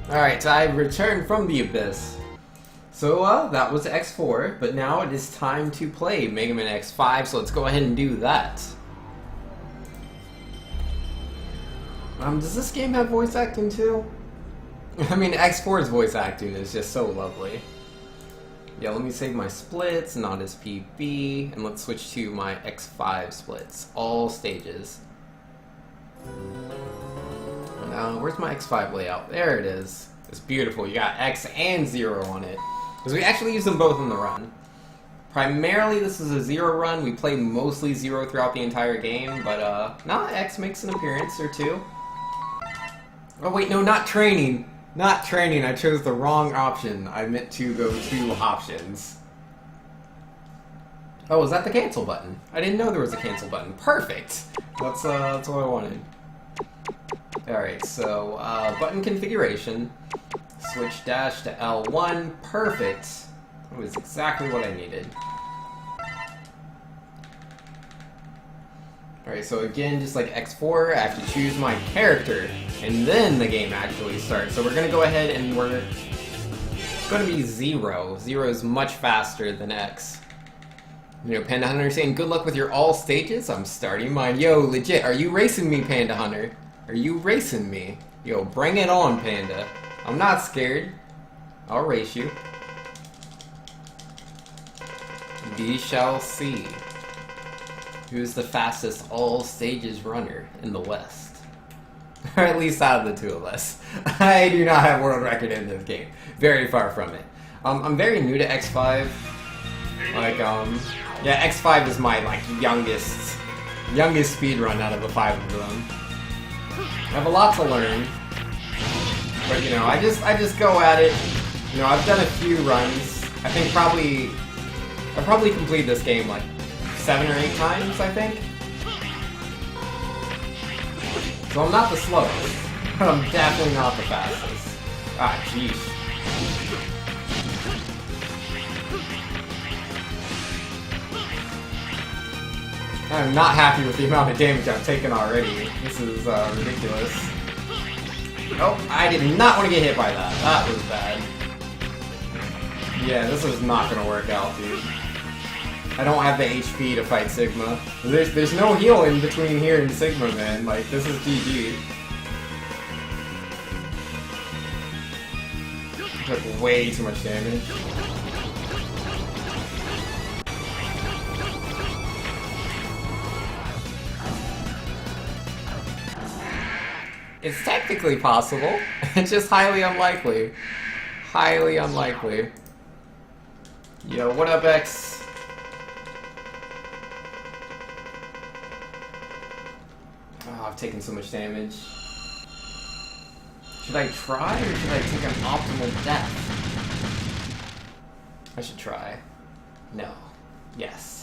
Alright, so I returned from the Abyss. So, that was X4, but now it is time to play Mega Man X5, so let's go ahead and do that. Does this game have voice acting too? I mean, X4's voice acting is just so lovely. Yeah, let me save my splits, not as PB, and let's switch to my X5 splits. All stages. Now, where's my X5 layout? There it is. It's beautiful. You got X and 0 on it. Because we actually use them both in the run. Primarily, this is a 0 run. We play mostly 0 throughout the entire game, but, now X makes an appearance or two. Oh, wait, no, not training. Not training. I chose the wrong option. I meant to go to options. Oh, is that the cancel button? I didn't know there was a cancel button. Perfect! That's what I wanted. Alright, so, button configuration. Switch dash to L1. Perfect! That was exactly what I needed. Alright, so again, just like X4, I have to choose my character, and then the game actually starts. So we're gonna go ahead and we're gonna be 0. 0 is much faster than X. You know, Panda Hunter saying, good luck with your all stages. I'm starting mine. Yo, legit, are you racing me, Panda Hunter? Are you racing me? Yo, bring it on, Panda. I'm not scared. I'll race you. We shall see. Who's the fastest all stages runner in the West? Or at least out of the two of us. I do not have world record in this game. Very far from it. I'm very new to X5. Like, yeah, X5 is my, like, youngest speedrun out of the 5 of them. I have a lot to learn. But, you know, I just go at it. You know, I've done a few runs. I think I'll probably complete this game, like, 7 or 8 times, I think. So I'm not the slowest, but I'm definitely not the fastest. Ah, jeez. I'm not happy with the amount of damage I've taken already. This is ridiculous. Oh, I did not want to get hit by that. That was bad. Yeah, this is not gonna work out, dude. I don't have the HP to fight Sigma. There's no heal in between here and Sigma, man. Like, this is GG. Took way too much damage. It's technically possible. It's just highly unlikely. Highly unlikely. Yo, what up, X? Oh, I've taken so much damage. Should I try, or should I take an optimal death? I should try. No. Yes.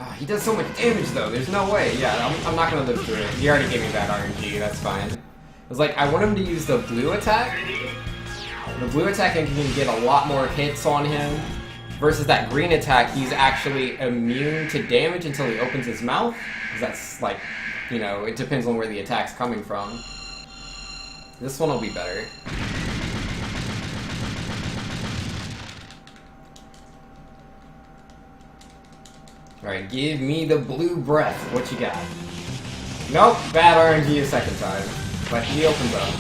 Oh, he does so much damage, though. There's no way. Yeah, I'm not gonna live through it. He already gave me that RNG. That's fine. It was like, I want him to use the blue attack. The blue attack can get a lot more hits on him. Versus that green attack, he's actually immune to damage until he opens his mouth. Because that's, like, you know, it depends on where the attack's coming from. This one will be better. Alright, give me the blue breath. What you got? Nope, bad RNG a second time. But he opens up.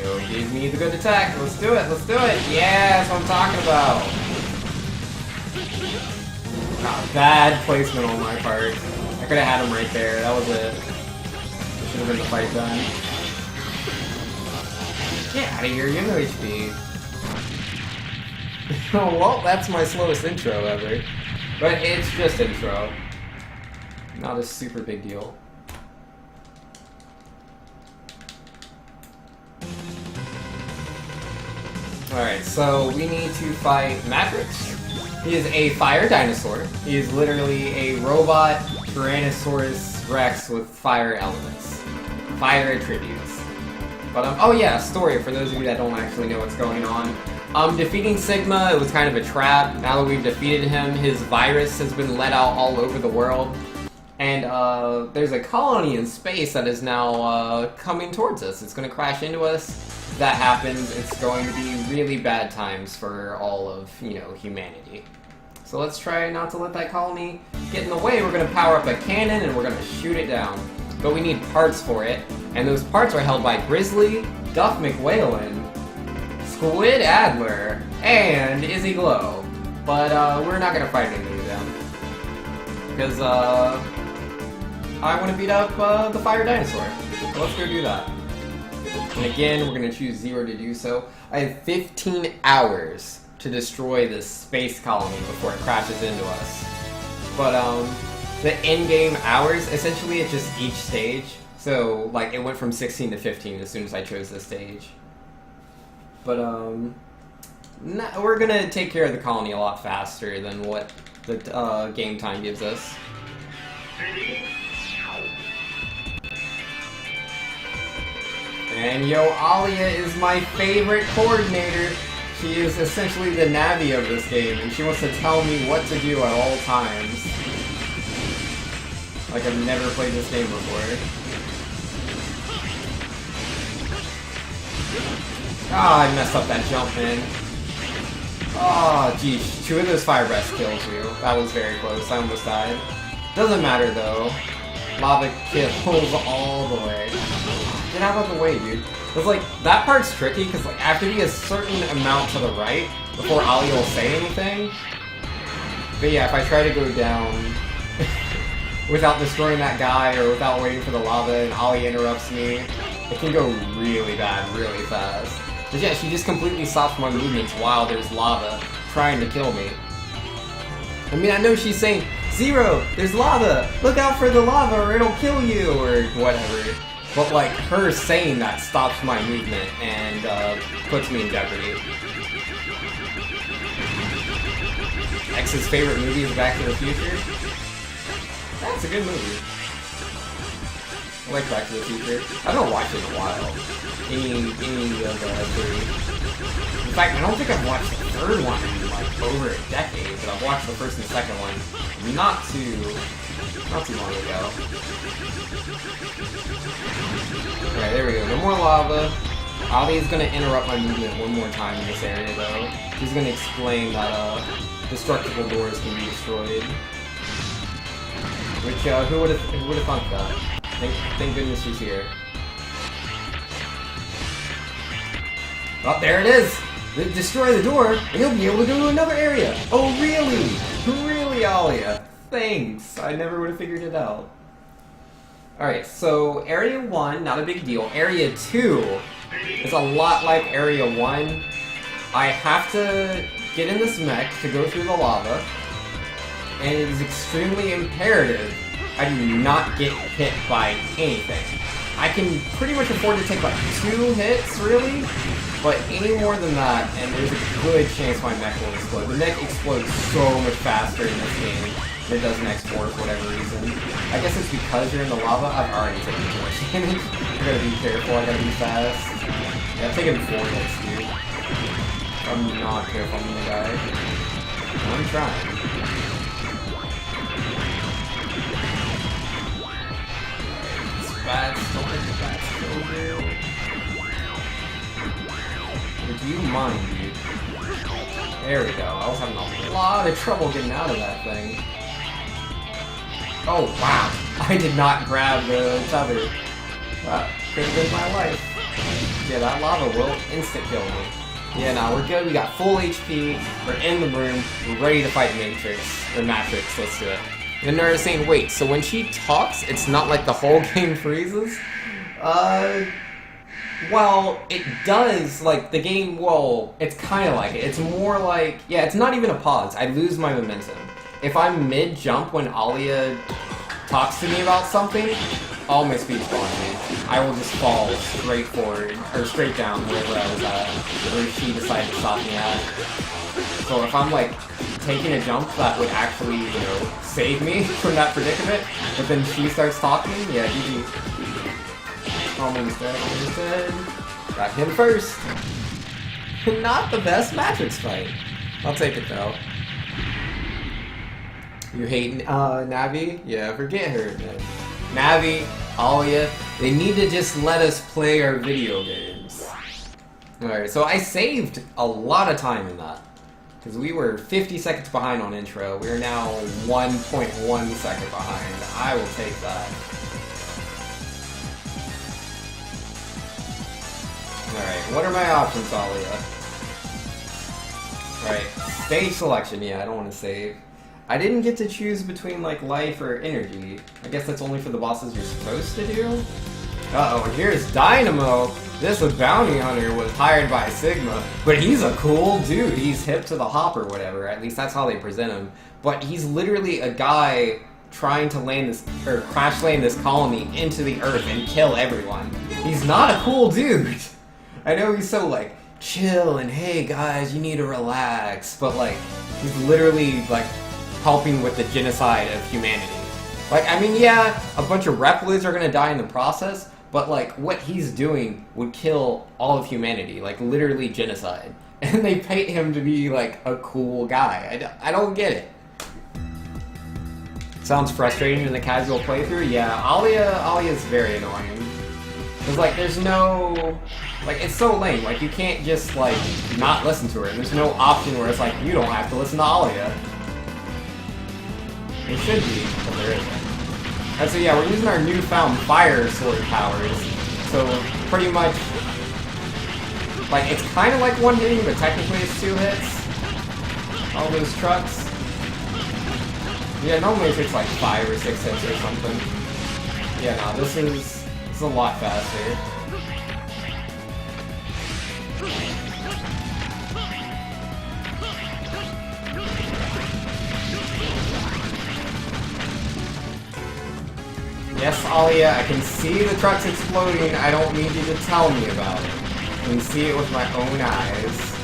Yo, give me the good attack. Let's do it, let's do it. Yeah, that's what I'm talking about. Ah, bad placement on my part. I could have had him right there. That was it. Should have been the fight done. Get out of here, you have no HP. Oh, well, that's my slowest intro ever. But it's just intro. Not a super big deal. Alright, so we need to fight Matrix. He is a fire dinosaur. He is literally a robot Tyrannosaurus Rex with fire elements. Fire attributes. But, oh yeah, story for those of you that don't actually know what's going on. Defeating Sigma, it was kind of a trap. Now that we've defeated him, his virus has been let out all over the world. And there's a colony in space that is now coming towards us. It's going to crash into us. If that happens, it's going to be really bad times for all of, humanity. So let's try not to let that colony get in the way. We're going to power up a cannon and we're going to shoot it down. But we need parts for it. And those parts are held by Grizzly, Duff McWhalen, Squid Adler, and Izzy Glow. But we're not going to fight any of them. Because I want to beat up the fire dinosaur. So let's go do that. And again, we're going to choose 0 to do so. I have 15 hours to destroy this space colony before it crashes into us. But the in-game hours, essentially it's just each stage. So like it went from 16 to 15 as soon as I chose this stage. But we're going to take care of the colony a lot faster than what the game time gives us. And yo, Alia is my favorite coordinator. She is essentially the Navi of this game, and she wants to tell me what to do at all times. Like I've never played this game before. Ah, I messed up that jump, man. Oh, geez, 2 of those fire breaths kills you. That was very close. I almost died. Doesn't matter though. Lava kills all the way. Get out of the way, dude. It's like, that part's tricky, because like, I have to be a certain amount to the right before Ali will say anything. But yeah, if I try to go down without destroying that guy or without waiting for the lava and Ali interrupts me, it can go really bad, really fast. But yeah, she just completely stops my movements while there's lava trying to kill me. I mean, I know she's saying, 0, there's lava, look out for the lava or it'll kill you, or whatever. But like, her saying that stops my movement and puts me in jeopardy. X's favorite movie is Back to the Future. That's a good movie. I like Back to the Future. I haven't watched it in a while. Any of the 3. In fact, I don't think I've watched the 3rd one in like over a decade, but I've watched the 1st and 2nd one not too long ago. Alright, there we go. No more lava. Ali is gonna interrupt my movement one more time in this area though. He's gonna explain that destructible doors can be destroyed. Which who would have thunk that? Thank goodness she's here. Oh, there it is! Destroy the door, and you'll be able to go to another area! Oh, really? Really, Alia? Thanks! I never would have figured it out. Alright, so Area 1, not a big deal. Area 2 is a lot like Area 1. I have to get in this mech to go through the lava, and it is extremely imperative I do not get hit by anything. I can pretty much afford to take like 2 hits, really, but any more than that, and there's a good chance my mech will explode. The mech explodes so much faster in this game than it does in X4 for whatever reason. I guess it's because you're in the lava. I've already taken too much damage. I gotta be careful, I gotta be fast. Yeah, I've taken 4 hits, dude. I'm not careful, I'm gonna die. I'm trying. Bats, don't let the bats kill you. Would you mind, dude? There we go. I was having a lot of trouble getting out of that thing. Oh, wow. I did not grab the tether. That could have been my life. Yeah, that lava will instant kill me. Yeah, now we're good. We got full HP. We're in the room. We're ready to fight Matrix. Or Matrix. Let's do it. And they're saying, wait, so when she talks, it's not like the whole game freezes? Well, it does, like, the game, well, it's kind of like it. It's more like, yeah, it's not even a pause. I lose my momentum. If I'm mid-jump when Alia talks to me about something, all my speed's gone, man. I will just fall straight forward, or straight down wherever I was at, where she decided to stop me at. So if I'm, like, taking a jump that would actually, you know, save me from that predicament, but then she starts talking, yeah, GG. Almost dead, almost dead. Got him first. Not the best Matrix fight. I'll take it though. You hate Navi? Yeah, forget her, man. Navi, Alia, they need to just let us play our video games. Alright, so I saved a lot of time in that. Because we were 50 seconds behind on intro. We are now 1.1 second behind. I will take that. Alright, what are my options, Alia? Alright, stage selection. Yeah, I don't want to save. I didn't get to choose between, like, life or energy. I guess that's only for the bosses you're supposed to do? Uh-oh, and here's Dynamo! This bounty hunter was hired by Sigma, but he's a cool dude. He's hip to the hop or whatever. At least that's how they present him. But he's literally a guy trying to land this, or crash land this colony into the earth and kill everyone. He's not a cool dude. I know he's so, like, chill and, hey guys, you need to relax. But, like, he's literally, like, helping with the genocide of humanity. Like, I mean, yeah, a bunch of Replids are gonna die in the process, but, like, what he's doing would kill all of humanity. Like, literally genocide. And they paint him to be, like, a cool guy. I don't get it. Sounds frustrating in the casual playthrough? Yeah, Alia's very annoying. Because, like, there's no... Like, it's so lame. Like, you can't just, like, not listen to her. There's no option where it's like, you don't have to listen to Alia. There should be, but there isn't. And so yeah, we're using our newfound fire sword powers. So pretty much, like, it's kind of like one hitting, but technically it's 2 hits. All those trucks. Yeah, normally it takes like 5 or 6 hits or something. Yeah, no, this is a lot faster. Yes, Alia, I can see the trucks exploding. I don't need you to tell me about it. I can see it with my own eyes.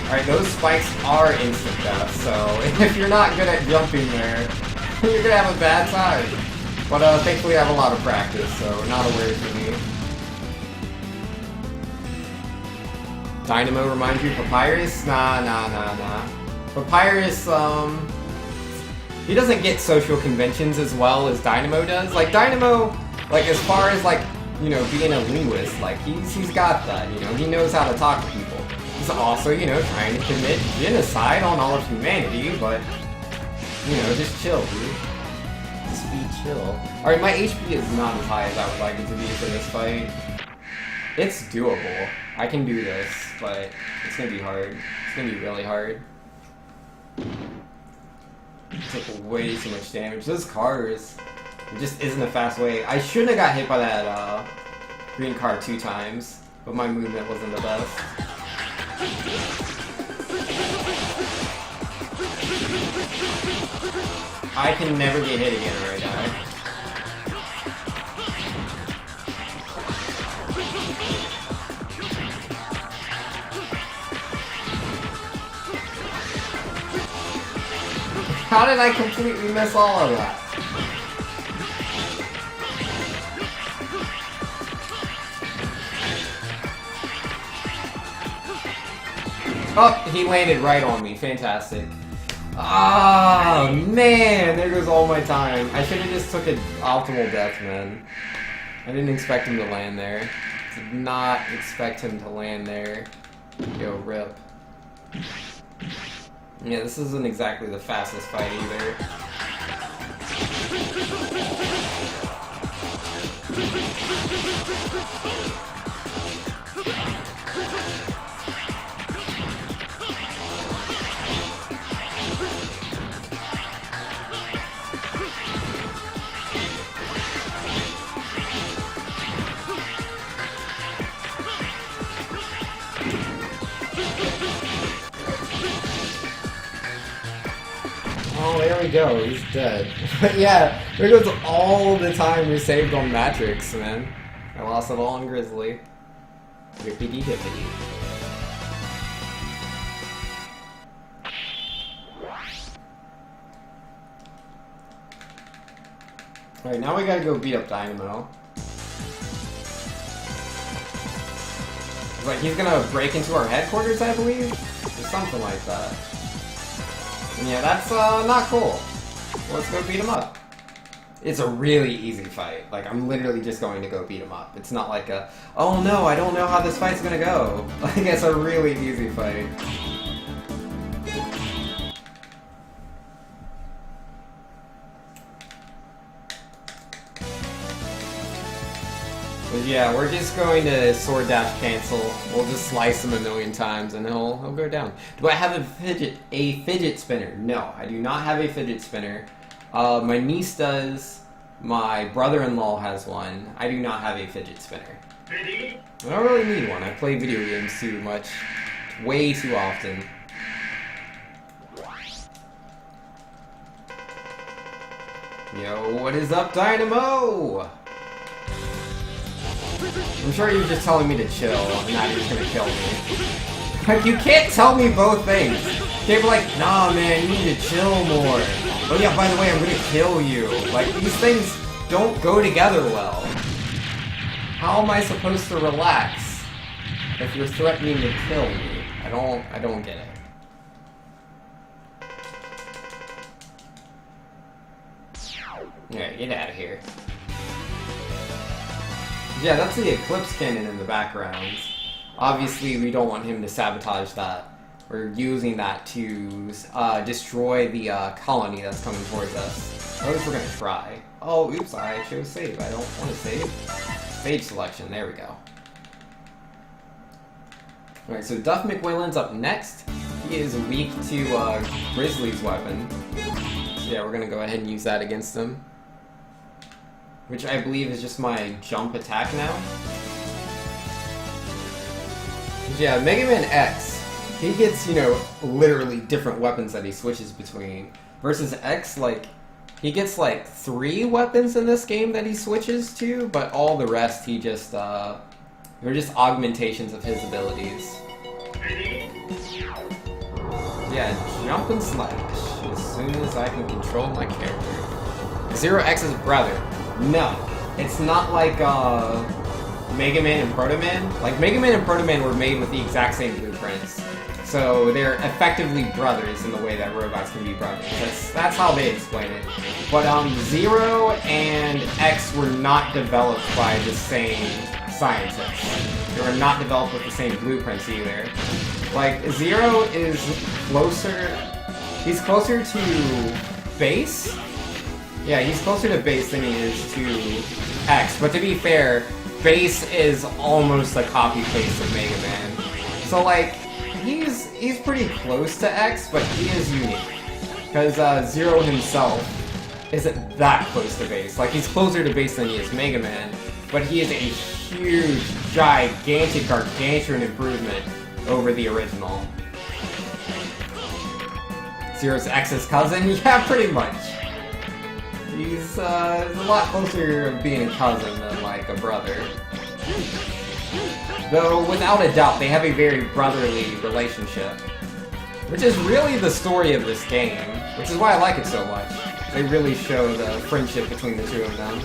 Alright, those spikes are instant death, so if you're not good at jumping there, you're gonna have a bad time. But thankfully I have a lot of practice, so not a worry for me. Dynamo reminds you of Papyrus? Nah. Papyrus, he doesn't get social conventions as well as Dynamo does. Like, Dynamo, like, as far as, like, you know, being a linguist, like, he's got that, you know, he knows how to talk to people. He's also, you know, trying to commit genocide on all of humanity, but, you know, just chill, dude. Just be chill. Alright, my HP is not as high as I would like it to be for this fight. It's doable. I can do this, but it's gonna be hard. It's gonna be really hard. Took way too much damage. Those cars, it just isn't a fast way. I shouldn't have got hit by that green car 2 times, but my movement wasn't the best. I can never get hit again right now. How did I completely miss all of that? Oh, he landed right on me. Fantastic. Oh, man. There goes all my time. I should have just took an optimal death, man. I didn't expect him to land there. Did not expect him to land there. Yo, rip. Yeah, this isn't exactly the fastest fight either. Oh, there we go. He's dead. But yeah, there goes all the time we saved on Matrix, man. I lost it all on Grizzly. Hippity hippity. Alright, now we gotta go beat up Dynamo. Like, he's gonna break into our headquarters, I believe? Or something like that. Yeah, that's not cool. Let's go beat him up. It's a really easy fight. Like, I'm literally just going to go beat him up. It's not like a, oh no, I don't know how this fight's gonna go. Like, it's a really easy fight. But yeah, we're just going to sword dash cancel. We'll just slice him a million times and he'll go down. Do I have a fidget spinner? No, I do not have a fidget spinner. My niece does. My brother-in-law has one. I do not have a fidget spinner. I don't really need one. I play video games too much. Way too often. Yo, what is up, Dynamo? I'm sure you're just telling me to chill, and not just gonna kill me. Like, you can't tell me both things. You can't be like, nah man, you need to chill more. Oh yeah, by the way, I'm gonna kill you. Like, these things don't go together well. How am I supposed to relax if you're threatening to kill me? I don't get it. Yeah, get out of here. Yeah, that's the Eclipse Cannon in the background. Obviously, we don't want him to sabotage that. We're using that to destroy the colony that's coming towards us. At least we're gonna try. Oh, oops, I chose save. I don't want to save. Stage selection, there we go. Alright, so Duff McWillen's up next. He is weak to Grizzly's weapon. So yeah, we're gonna go ahead and use that against him. Which I believe is just my jump attack now. Yeah, Mega Man X, he gets, you know, literally different weapons that he switches between. Versus X, like, he gets like 3 weapons in this game that he switches to, but all the rest he just, they're just augmentations of his abilities. Yeah, jump and slash, as soon as I can control my character. Zero X's brother. No, it's not like Mega Man and Proto Man. Like, Mega Man and Proto Man were made with the exact same blueprints. So they're effectively brothers in the way that robots can be brothers. That's how they explain it. But Zero and X were not developed by the same scientists. They were not developed with the same blueprints either. Like, Zero is closer... He's closer to base. Yeah, he's closer to base than he is to X. But to be fair, base is almost a copy-paste of Mega Man. So, like, he's pretty close to X, but he is unique. Because Zero himself isn't that close to base. Like, he's closer to base than he is Mega Man, but he is a huge, gigantic, gargantuan improvement over the original. Zero's X's cousin? Yeah, pretty much. He's a lot closer to being a cousin than, like, a brother. Though, without a doubt, they have a very brotherly relationship. Which is really the story of this game, which is why I like it so much. They really show the friendship between the two of them.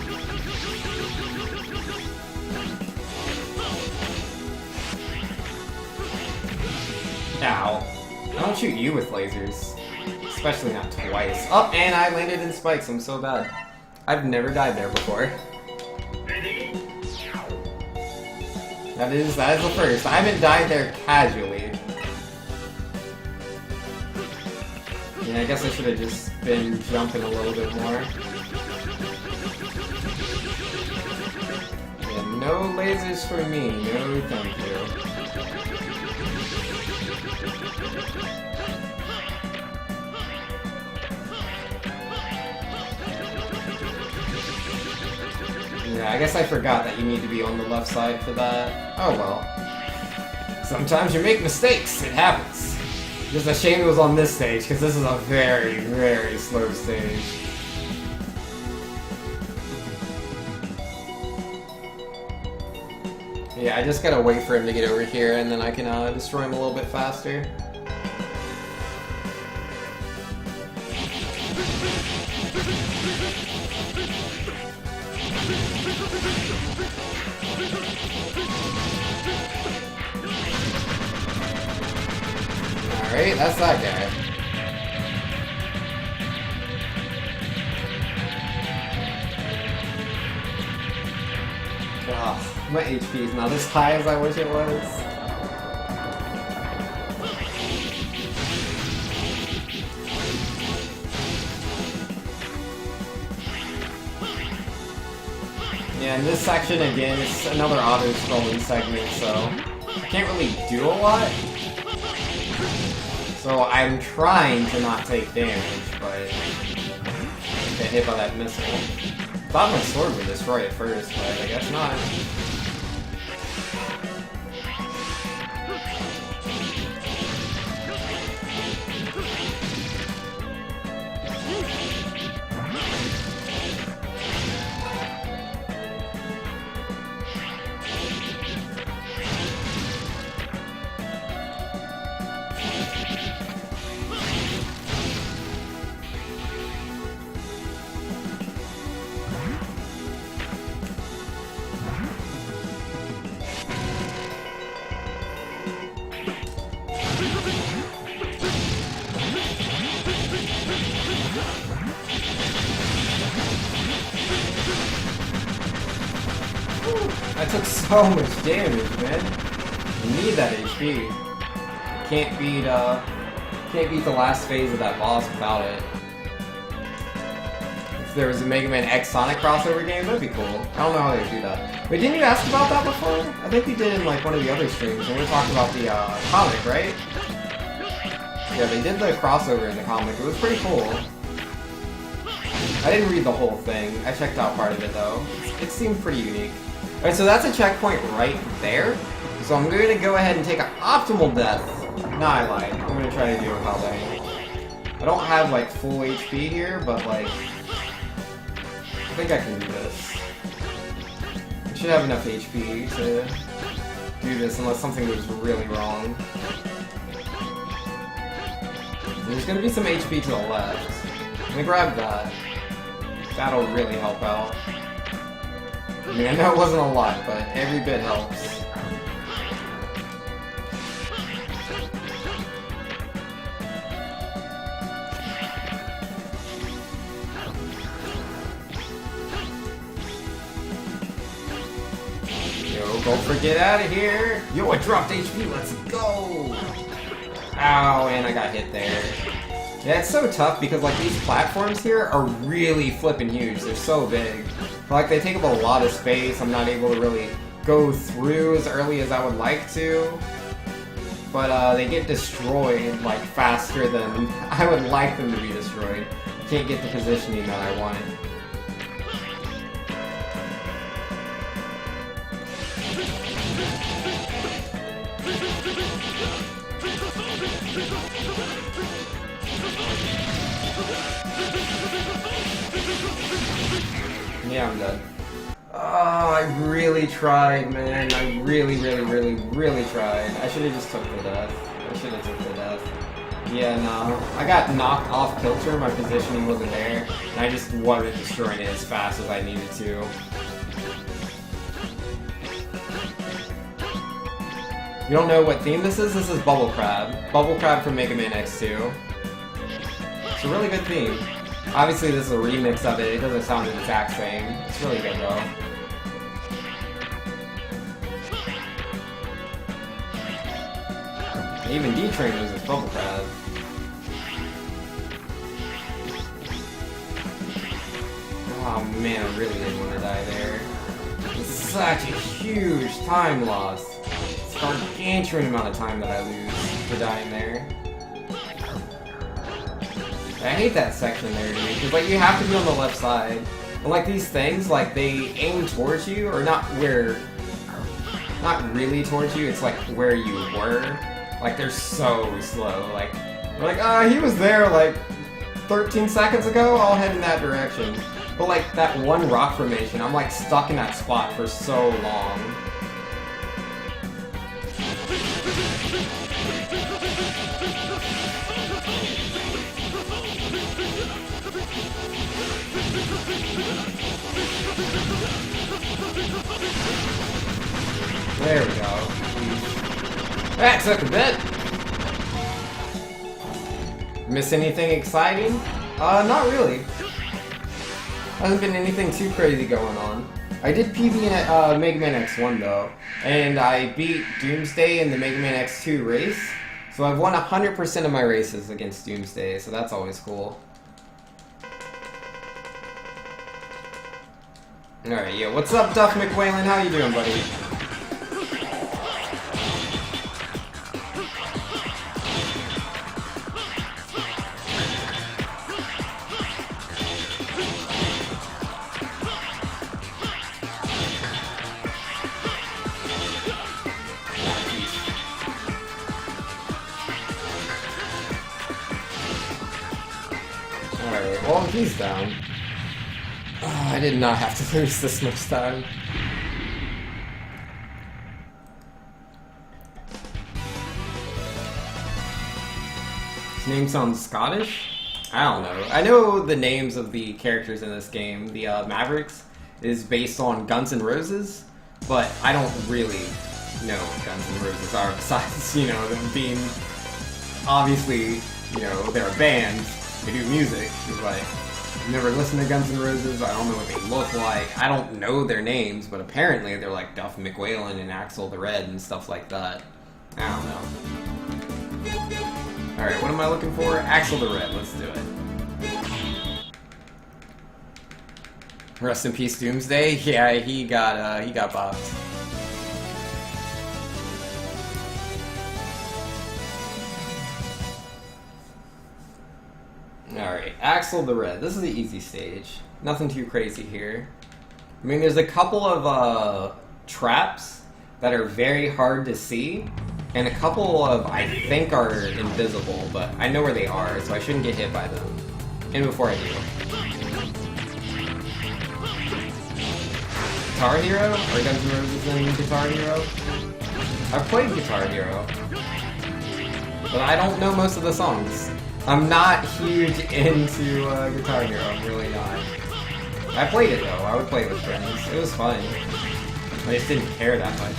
Ow. I don't shoot you with lasers. Especially not twice. Oh, and I landed in spikes. I'm so bad. I've never died there before. That is the first. I haven't died there casually. Yeah, I guess I should have just been jumping a little bit more. Yeah, no lasers for me. No, thank you. Yeah, I guess I forgot that you need to be on the left side for that. Oh well. Sometimes you make mistakes. It happens. Just a shame it was on this stage, because this is a very, very slow stage. Yeah, I just gotta wait for him to get over here, and then I can destroy him a little bit faster. Alright, that's that guy. My HP is not as high as I wish it was. Yeah, in this section again, it's another auto-scrolling segment, so I can't really do a lot. So I'm trying to not take damage, but get hit by that missile. Thought my sword would destroy it first, but I guess not. I took so much damage, man. I need that HP. Can't beat the last phase of that boss without it. If there was a Mega Man X Sonic crossover game, that'd be cool. I don't know how they do that. Wait, didn't you ask about that before? I think you did in like one of the other streams when we were talking about the comic, right? Yeah, they did the crossover in the comic. It was pretty cool. I didn't read the whole thing. I checked out part of it though. It seemed pretty unique. Alright, so that's a checkpoint right there. So I'm going to go ahead and take an optimal death. Nah, I lied. I'm going to try to do it without dying. I don't have like full HP here, but like I think I can do this. I should have enough HP to do this unless something goes really wrong. There's going to be some HP to the left. Let me grab that. That'll really help out. I mean, I know it wasn't a lot, but every bit helps. Yo, go for get out of here! Yo, I dropped HP, let's go! Ow, and I got hit there. Yeah, it's so tough because like these platforms here are really flippin' huge. They're so big. Like they take up a lot of space. I'm not able to really go through as early as I would like to. But they get destroyed like faster than I would like them to be destroyed. I can't get the positioning that I want. Yeah, I'm done. Oh, I really tried, man. I really tried. I should have just took the death. I should have took the death. Yeah, no. I got knocked off kilter, my positioning wasn't there, and I just wasn't destroying it as fast as I needed to. You don't know what theme this is? This is Bubble Crab. Bubble Crab from Mega Man X2. It's a really good theme. Obviously this is a remix of it, it doesn't sound the exact same. It's really good though. Even D-Train uses Bubble Crab. Oh man, I really didn't want to die there. It's such a huge time loss. It's a gargantuan amount of time that I lose for dying there. I hate that section there, dude, because like you have to be on the left side. And like these things, like they aim towards you, or not really towards you, it's like where you were. Like they're so slow, like, we're like, he was there like 13 seconds ago, I'll head in that direction. But like that one rock formation, I'm like stuck in that spot for so long. There we go. That took a bit. Miss anything exciting? Not really. Hasn't been anything too crazy going on. I did PB in Mega Man X1 though, and I beat Doomsday in the Mega Man X2 race, so I've won 100% of my races against Doomsday, so that's always cool. Alright, yeah, what's up, Duff McWhalen? How you doing, buddy? Alright, well, he's down. Oh, I did not have to lose this much time. His name sounds Scottish? I don't know. I know the names of the characters in this game. The Mavericks is based on Guns N' Roses, but I don't really know what Guns N' Roses are besides, you know, them being obviously, you know, they're a band. They do music. It's like, I've never listened to Guns N' Roses. I don't know what they look like. I don't know their names, but apparently they're like Duff McWhalen and Axel the Red and stuff like that. I don't know. Alright, what am I looking for? Axel the Red. Let's do it. Rest in peace, Doomsday. Yeah, he got boxed. Alright, Axel the Red. This is the easy stage. Nothing too crazy here. I mean, there's a couple of traps that are very hard to see, and a couple of, I think, are invisible, but I know where they are, so I shouldn't get hit by them. And before I do. Guitar Hero? Or Guns N' Roses in Guitar Hero? I've played Guitar Hero, but I don't know most of the songs. I'm not huge into Guitar Hero, I'm really not. I played it though, I would play it with friends. It was fun. I just didn't care that much.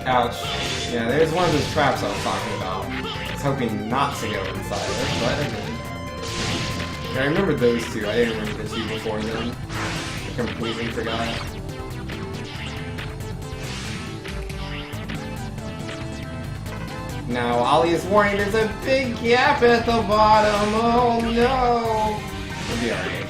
Ouch. Yeah, there's one of those traps I was talking about. I was hoping not to go inside it, but I did. Yeah, I remember those two, I didn't remember the two before them. Completely forgot. Now, Ollie is warning there's a big gap at the bottom. Oh no! We'll be alright.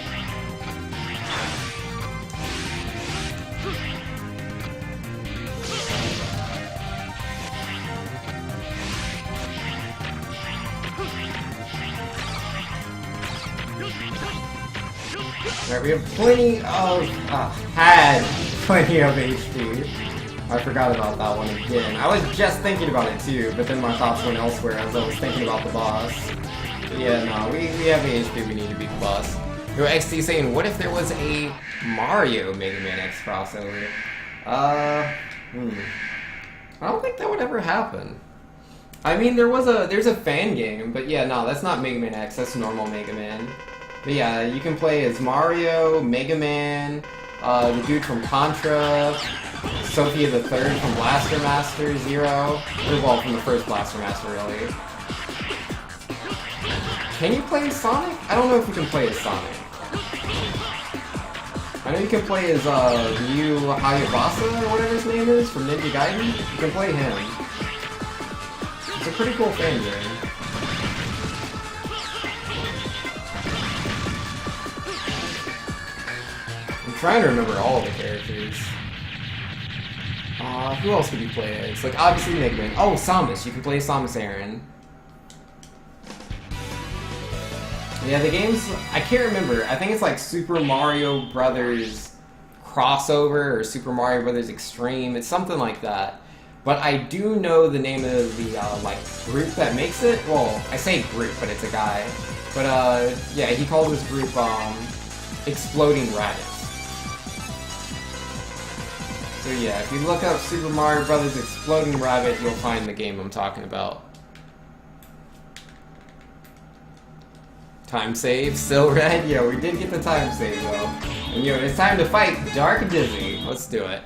Alright, we have plenty of, had plenty of HP. I forgot about that one again. I was just thinking about it too, but then my thoughts went elsewhere as I was thinking about the boss. But yeah, no, we have the HP we need to beat the boss. Yo, XT saying, what if there was a Mario Mega Man X crossover? I don't think that would ever happen. I mean, there's a fan game, but yeah, no, that's not Mega Man X, that's normal Mega Man. But yeah, you can play as Mario, Mega Man, the dude from Contra, Sophia the Third from Blaster Master Zero. Well, from the first Blaster Master, really. Can you play as Sonic? I don't know if you can play as Sonic. I know you can play as Ryu Hayabasa, or whatever his name is, from Ninja Gaiden. You can play him. It's a pretty cool fan game. I'm trying to remember all the characters. Who else could you play as? Like, obviously Mega Man. Oh, Samus. You can play Samus Aran. Yeah, the game's... I can't remember. I think it's like Super Mario Brothers Crossover or Super Mario Brothers Extreme. It's something like that. But I do know the name of the, like, group that makes it. Well, I say group, but it's a guy. But, yeah, he called his group, Exploding Rabbits. So yeah, if you look up Super Mario Brothers Exploding Rabbit, you'll find the game I'm talking about. Time save, still red? Yo, we did get the time save though. And yo, it's time to fight Dark Dizzy. Let's do it.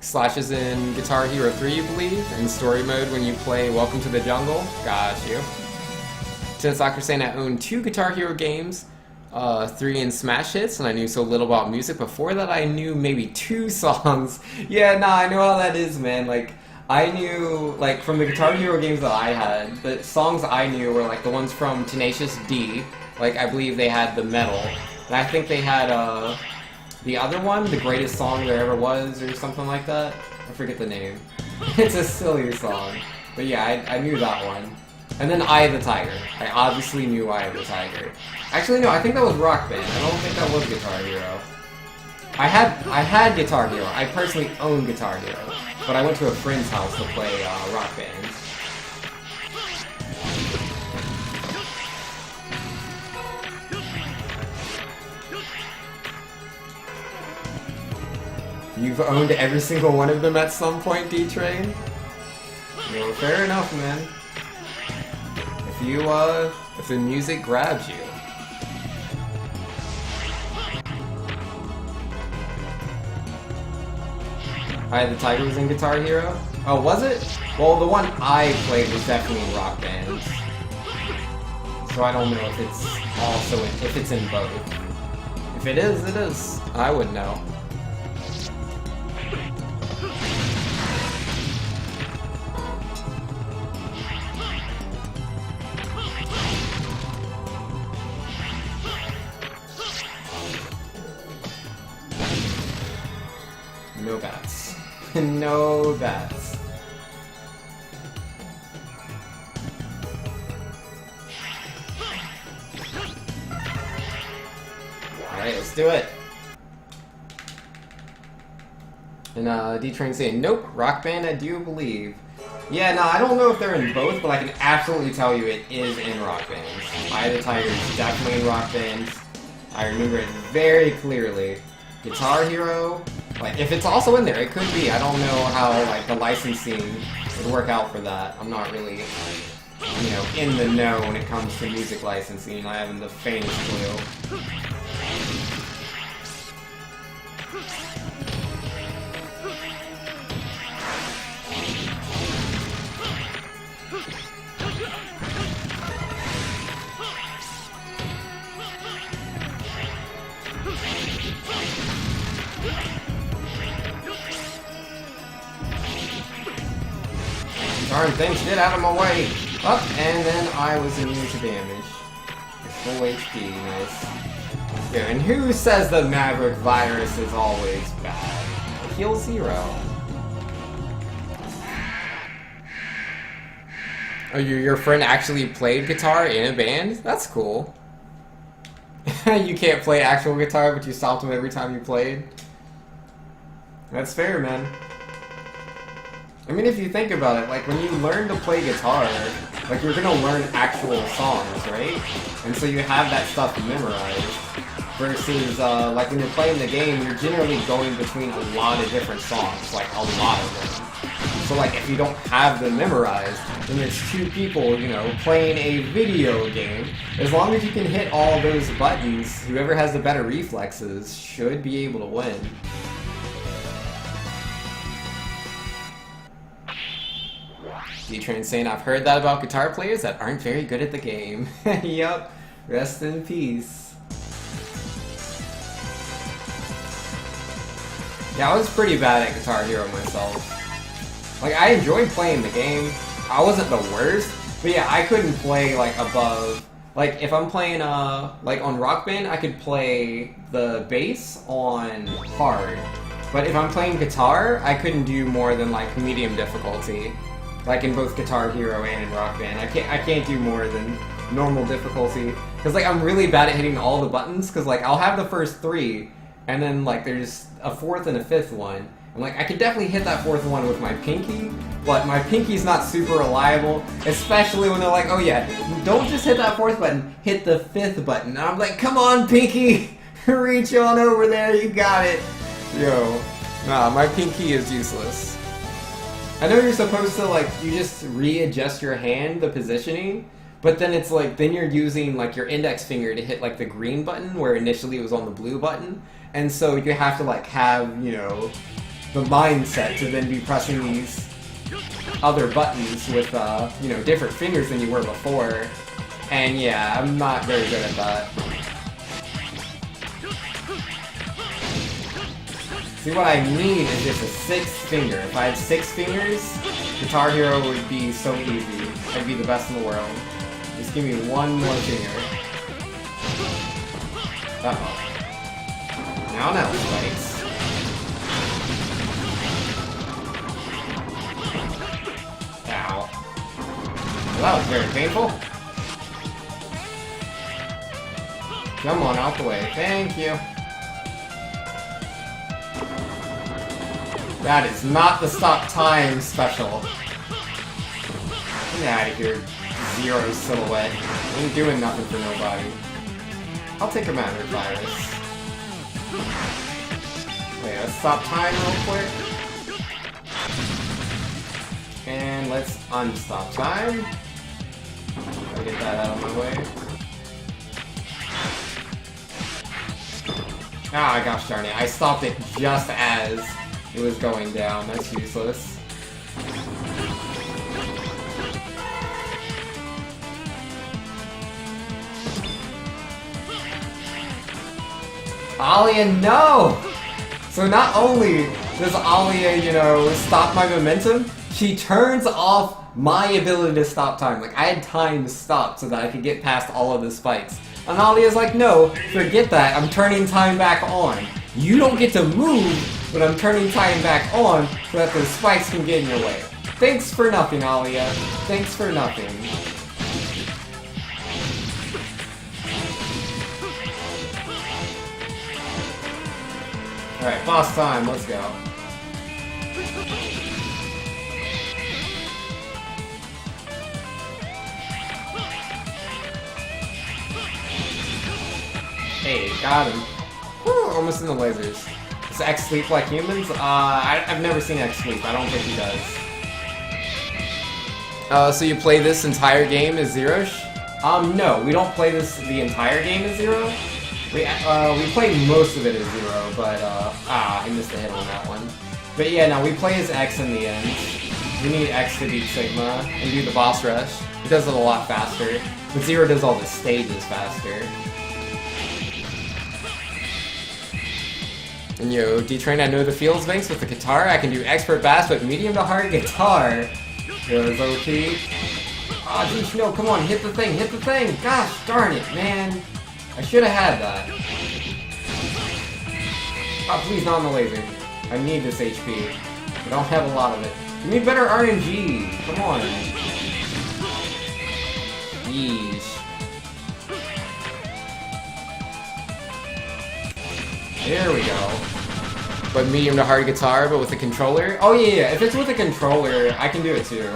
Slash is in Guitar Hero 3, you believe, in story mode when you play Welcome to the Jungle. Got you. Soccer saying I own 2 Guitar Hero games, 3 in Smash hits, and I knew so little about music. Before that, I knew maybe 2 songs. Yeah, nah, I know how that is, man. Like, I knew, like, from the Guitar Hero games that I had, the songs I knew were, like, the ones from Tenacious D. Like, I believe they had The Metal. And I think they had, the other one, The Greatest Song There Ever Was, or something like that. I forget the name. It's a silly song. But yeah, I knew that one. And then Eye of the Tiger. I obviously knew Eye of the Tiger. Actually, no, I think that was Rock Band. I don't think that was Guitar Hero. I had Guitar Hero. I personally own Guitar Hero. But I went to a friend's house to play Rock Band. You've owned every single one of them at some point, D-Train? Well, fair enough, man. If the music grabs you. The Tiger was in Guitar Hero? Oh, was it? Well, the one I played was definitely in Rock Band. So I don't know if it's also if it's in both. If it is, it is. I would know. No bats. No bats. Alright, let's do it. And D-Train saying, nope, Rock Band I do believe. Yeah, no, I don't know if they're in both, but I can absolutely tell you it is in Rock Band. Eye of the Tiger is definitely in Rock Band. I remember it very clearly. Guitar Hero, like, if it's also in there, it could be. I don't know how, like, the licensing would work out for that. I'm not really, you know, in the know when it comes to music licensing. I haven't the faintest clue. Darn things, get out of my way! Up, and then I was immune to damage. Full HP, nice. Yeah, and who says the Maverick virus is always bad? Heal 0. Oh, your friend actually played guitar in a band? That's cool. You can't play actual guitar, but you stopped him every time you played? That's fair, man. I mean, if you think about it, like, when you learn to play guitar, like, you're gonna learn actual songs, right? And so you have that stuff memorized. Versus, like, when you're playing the game, you're generally going between a lot of different songs, like, a lot of them. So, like, if you don't have them memorized, then there's 2 people, you know, playing a video game. As long as you can hit all those buttons, whoever has the better reflexes should be able to win. D-Train saying, I've heard that about guitar players that aren't very good at the game. Yup. Rest in peace. Yeah, I was pretty bad at Guitar Hero myself. Like, I enjoyed playing the game. I wasn't the worst, but yeah, I couldn't play, like, above... Like, if I'm playing, like, on Rock Band, I could play the bass on hard. But if I'm playing guitar, I couldn't do more than, like, medium difficulty. Like in both Guitar Hero and in Rock Band. I can't do more than normal difficulty. Because, like, I'm really bad at hitting all the buttons, because, like, I'll have the first 3, and then, like, there's a 4th and a 5th one. And, like, I could definitely hit that 4th one with my pinky, but my pinky's not super reliable, especially when they're like, oh yeah, don't just hit that 4th button, hit the 5th button. And I'm like, come on, pinky! Reach on over there, you got it! Yo, nah, my pinky is useless. I know you're supposed to, like, you just readjust your hand, the positioning, but then it's like, then you're using, like, your index finger to hit, like, the green button, where initially it was on the blue button, and so you have to, like, have, you know, the mindset to then be pressing these other buttons with, you know, different fingers than you were before. And yeah, I'm not very good at that. See, what I need is just a 6th finger. If I had 6 fingers, Guitar Hero would be so easy. I'd be the best in the world. Just give me one more finger. Uh-oh. Now spikes. Ow. Well, that was very painful. Come on, out the way. Thank you. That is not the stop time special. Get out of here, Zero Silhouette. Ain't doing nothing for nobody. I'll take a Matter Virus. Wait, let's stop time real quick. And let's unstop time. I'll get that out of my way. Ah, gosh darn it. I stopped it just as it was going down. That's useless. Alia, no! So not only does Alia, you know, stop my momentum, she turns off my ability to stop time. Like, I had time to stop so that I could get past all of the spikes. And Alia's like, no, forget that, I'm turning time back on. You don't get to move, but I'm turning time back on so that the spikes can get in your way. Thanks for nothing, Alia. Thanks for nothing. Alright, boss time, let's go. Hey, got him. Whew, almost in the lasers. Does X sleep like humans? I've never seen X sleep. I don't think he does. So you play this entire game as Zero? No, we don't play the entire game as Zero. We play most of it as Zero, but, I missed a hit on that one. But yeah, no, we play as X in the end. We need X to beat Sigma and do the boss rush. It does it a lot faster, but Zero does all the stages faster. And yo, D-Train, I know the feels banks with the guitar. I can do expert bass, but medium to hard guitar. Goes OP. Aw, geez, no, come on, hit the thing, hit the thing! Gosh darn it, man! I should have had that. Oh, please, not on the laser. I need this HP. I don't have a lot of it. Give me better RNG! Come on. Yeesh. There we go. But medium to hard guitar, but with a controller? Oh yeah, if it's with a controller, I can do it too.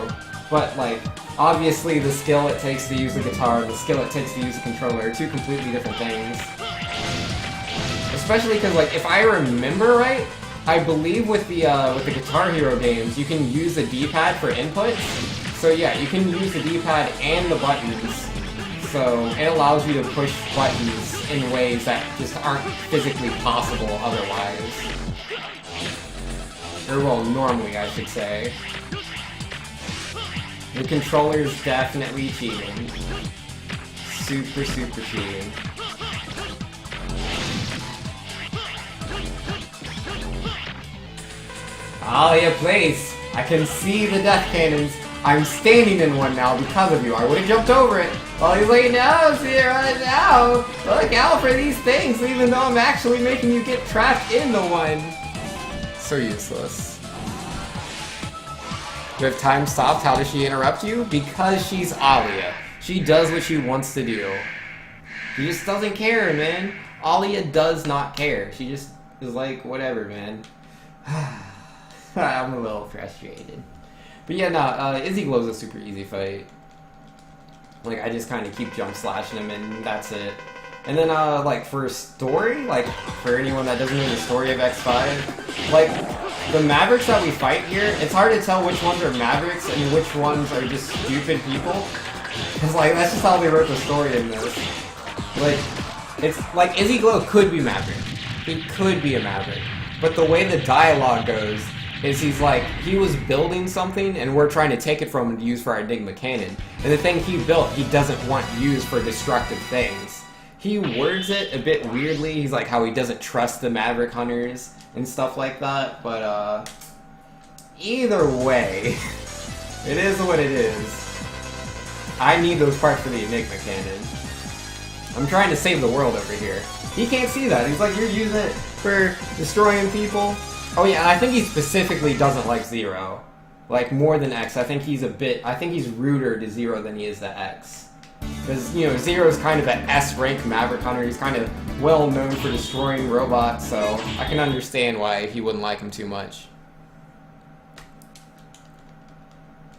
But like, obviously the skill it takes to use the guitar, the skill it takes to use the controller are two completely different things. Especially because, like, if I remember right, I believe with the Guitar Hero games, you can use the D-pad for inputs. So yeah, you can use the D-pad and the buttons. So it allows you to push buttons in ways that just aren't physically possible otherwise. Or well, normally I should say. The controller's definitely cheating. Super, super cheating. Alia place! I can see the death cannons. I'm standing in one now because of you. I would have jumped over it. Well, he's like, no, Sierra, no! Look out for these things, even though I'm actually making you get trapped in the one. So useless. You have time stopped? How does she interrupt you? Because she's Alia. She does what she wants to do. She just doesn't care, man. Alia does not care. She just is like, whatever, man. I'm a little frustrated. But yeah, no, Izzy Glow's a super easy fight. Like, I just kind of keep jump slashing him and that's it. And then, like, for story, like, for anyone that doesn't know the story of X5, like, the Mavericks that we fight here, it's hard to tell which ones are Mavericks and which ones are just stupid people. Because, like, that's just how they wrote the story in this. Like, it's, like, Izzy Glow could be Maverick. He could be a Maverick. But the way the dialogue goes is he's like, he was building something and we're trying to take it from him to use for our Enigma cannon. And the thing he built, he doesn't want used for destructive things. He words it a bit weirdly. He's like how he doesn't trust the Maverick Hunters and stuff like that. But either way, it is what it is. I need those parts for the Enigma cannon. I'm trying to save the world over here. He can't see that. He's like, you're using it for destroying people. Oh yeah, and I think he specifically doesn't like Zero. Like, more than X. I think he's ruder to Zero than he is to X. Because, you know, Zero's kind of an S-rank Maverick Hunter. He's kind of well known for destroying robots, so I can understand why he wouldn't like him too much.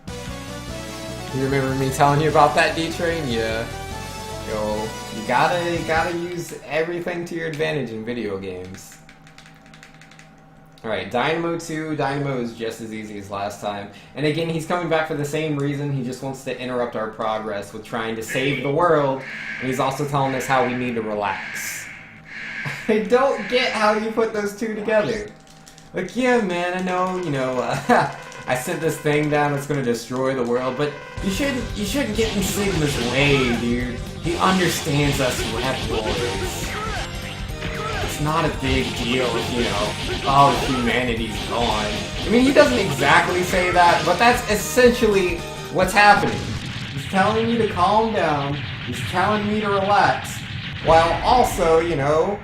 You remember me telling you about that, D-Train? Yeah. Yo, you gotta use everything to your advantage in video games. Alright, Dynamo 2. Dynamo is just as easy as last time. And again, he's coming back for the same reason. He just wants to interrupt our progress with trying to save the world. And he's also telling us how we need to relax. I don't get how you put those two together. Like, yeah, man, I know, you know, I sent this thing down that's gonna destroy the world, but you shouldn't get in Sigma's way, dude. He understands us Red Boys. It's not a big deal if, you know, oh, humanity's gone. I mean, he doesn't exactly say that, but that's essentially what's happening. He's telling you to calm down, he's telling me to relax, while also, you know,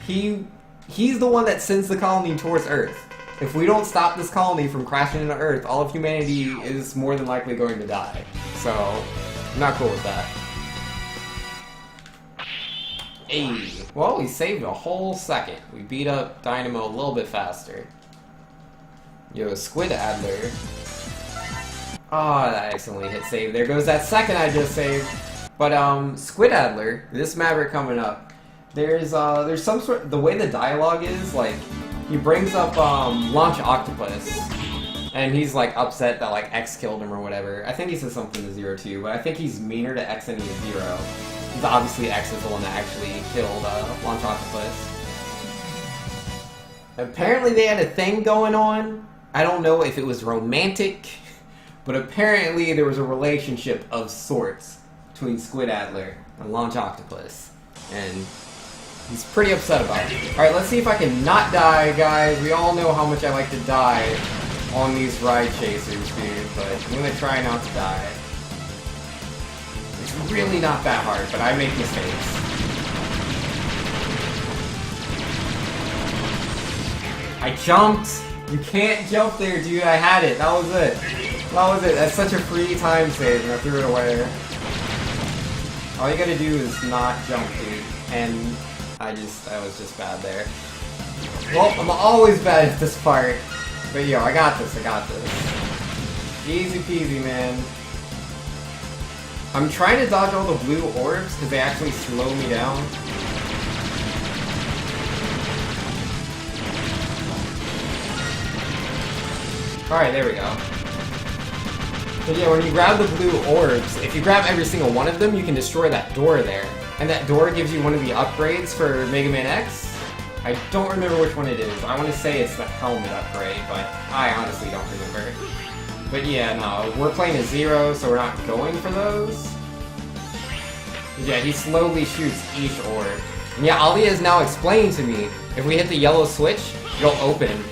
he's the one that sends the colony towards Earth. If we don't stop this colony from crashing into Earth, all of humanity is more than likely going to die. So, I'm not cool with that. Hey, well, we saved a whole second. We beat up Dynamo a little bit faster. Yo, Squid Adler. Oh, that accidentally hit save. There goes that second I just saved. But, Squid Adler, this Maverick coming up, there's some sort, the way the dialogue is, like, he brings up, Launch Octopus, and he's, like, upset that, like, X killed him or whatever. I think he says something to Zero too, but I think he's meaner to X than he is Zero. Because obviously X is the one that actually killed, Launch Octopus. Apparently they had a thing going on. I don't know if it was romantic, but apparently there was a relationship of sorts between Squid Adler and Launch Octopus. And he's pretty upset about it. Alright, let's see if I can not die, guys. We all know how much I like to die on these ride chasers, dude, but I'm gonna try not to die. It's really not that hard, but I make mistakes. I jumped! You can't jump there, dude. I had it. That was it. That was it. That's such a free time save, and I threw it away. All you gotta do is not jump, dude. And I was just bad there. Well, I'm always bad at this part. But yo, I got this. Easy peasy, man. I'm trying to dodge all the blue orbs because they actually slow me down. Alright, there we go. So yeah, when you grab the blue orbs, if you grab every single one of them, you can destroy that door there. And that door gives you one of the upgrades for Mega Man X. I don't remember which one it is. I want to say it's the helmet upgrade, but I honestly don't remember. But yeah, no, we're playing a Zero, so we're not going for those. Yeah, he slowly shoots each orb. And yeah, Ali has now explained to me, if we hit the yellow switch, it'll open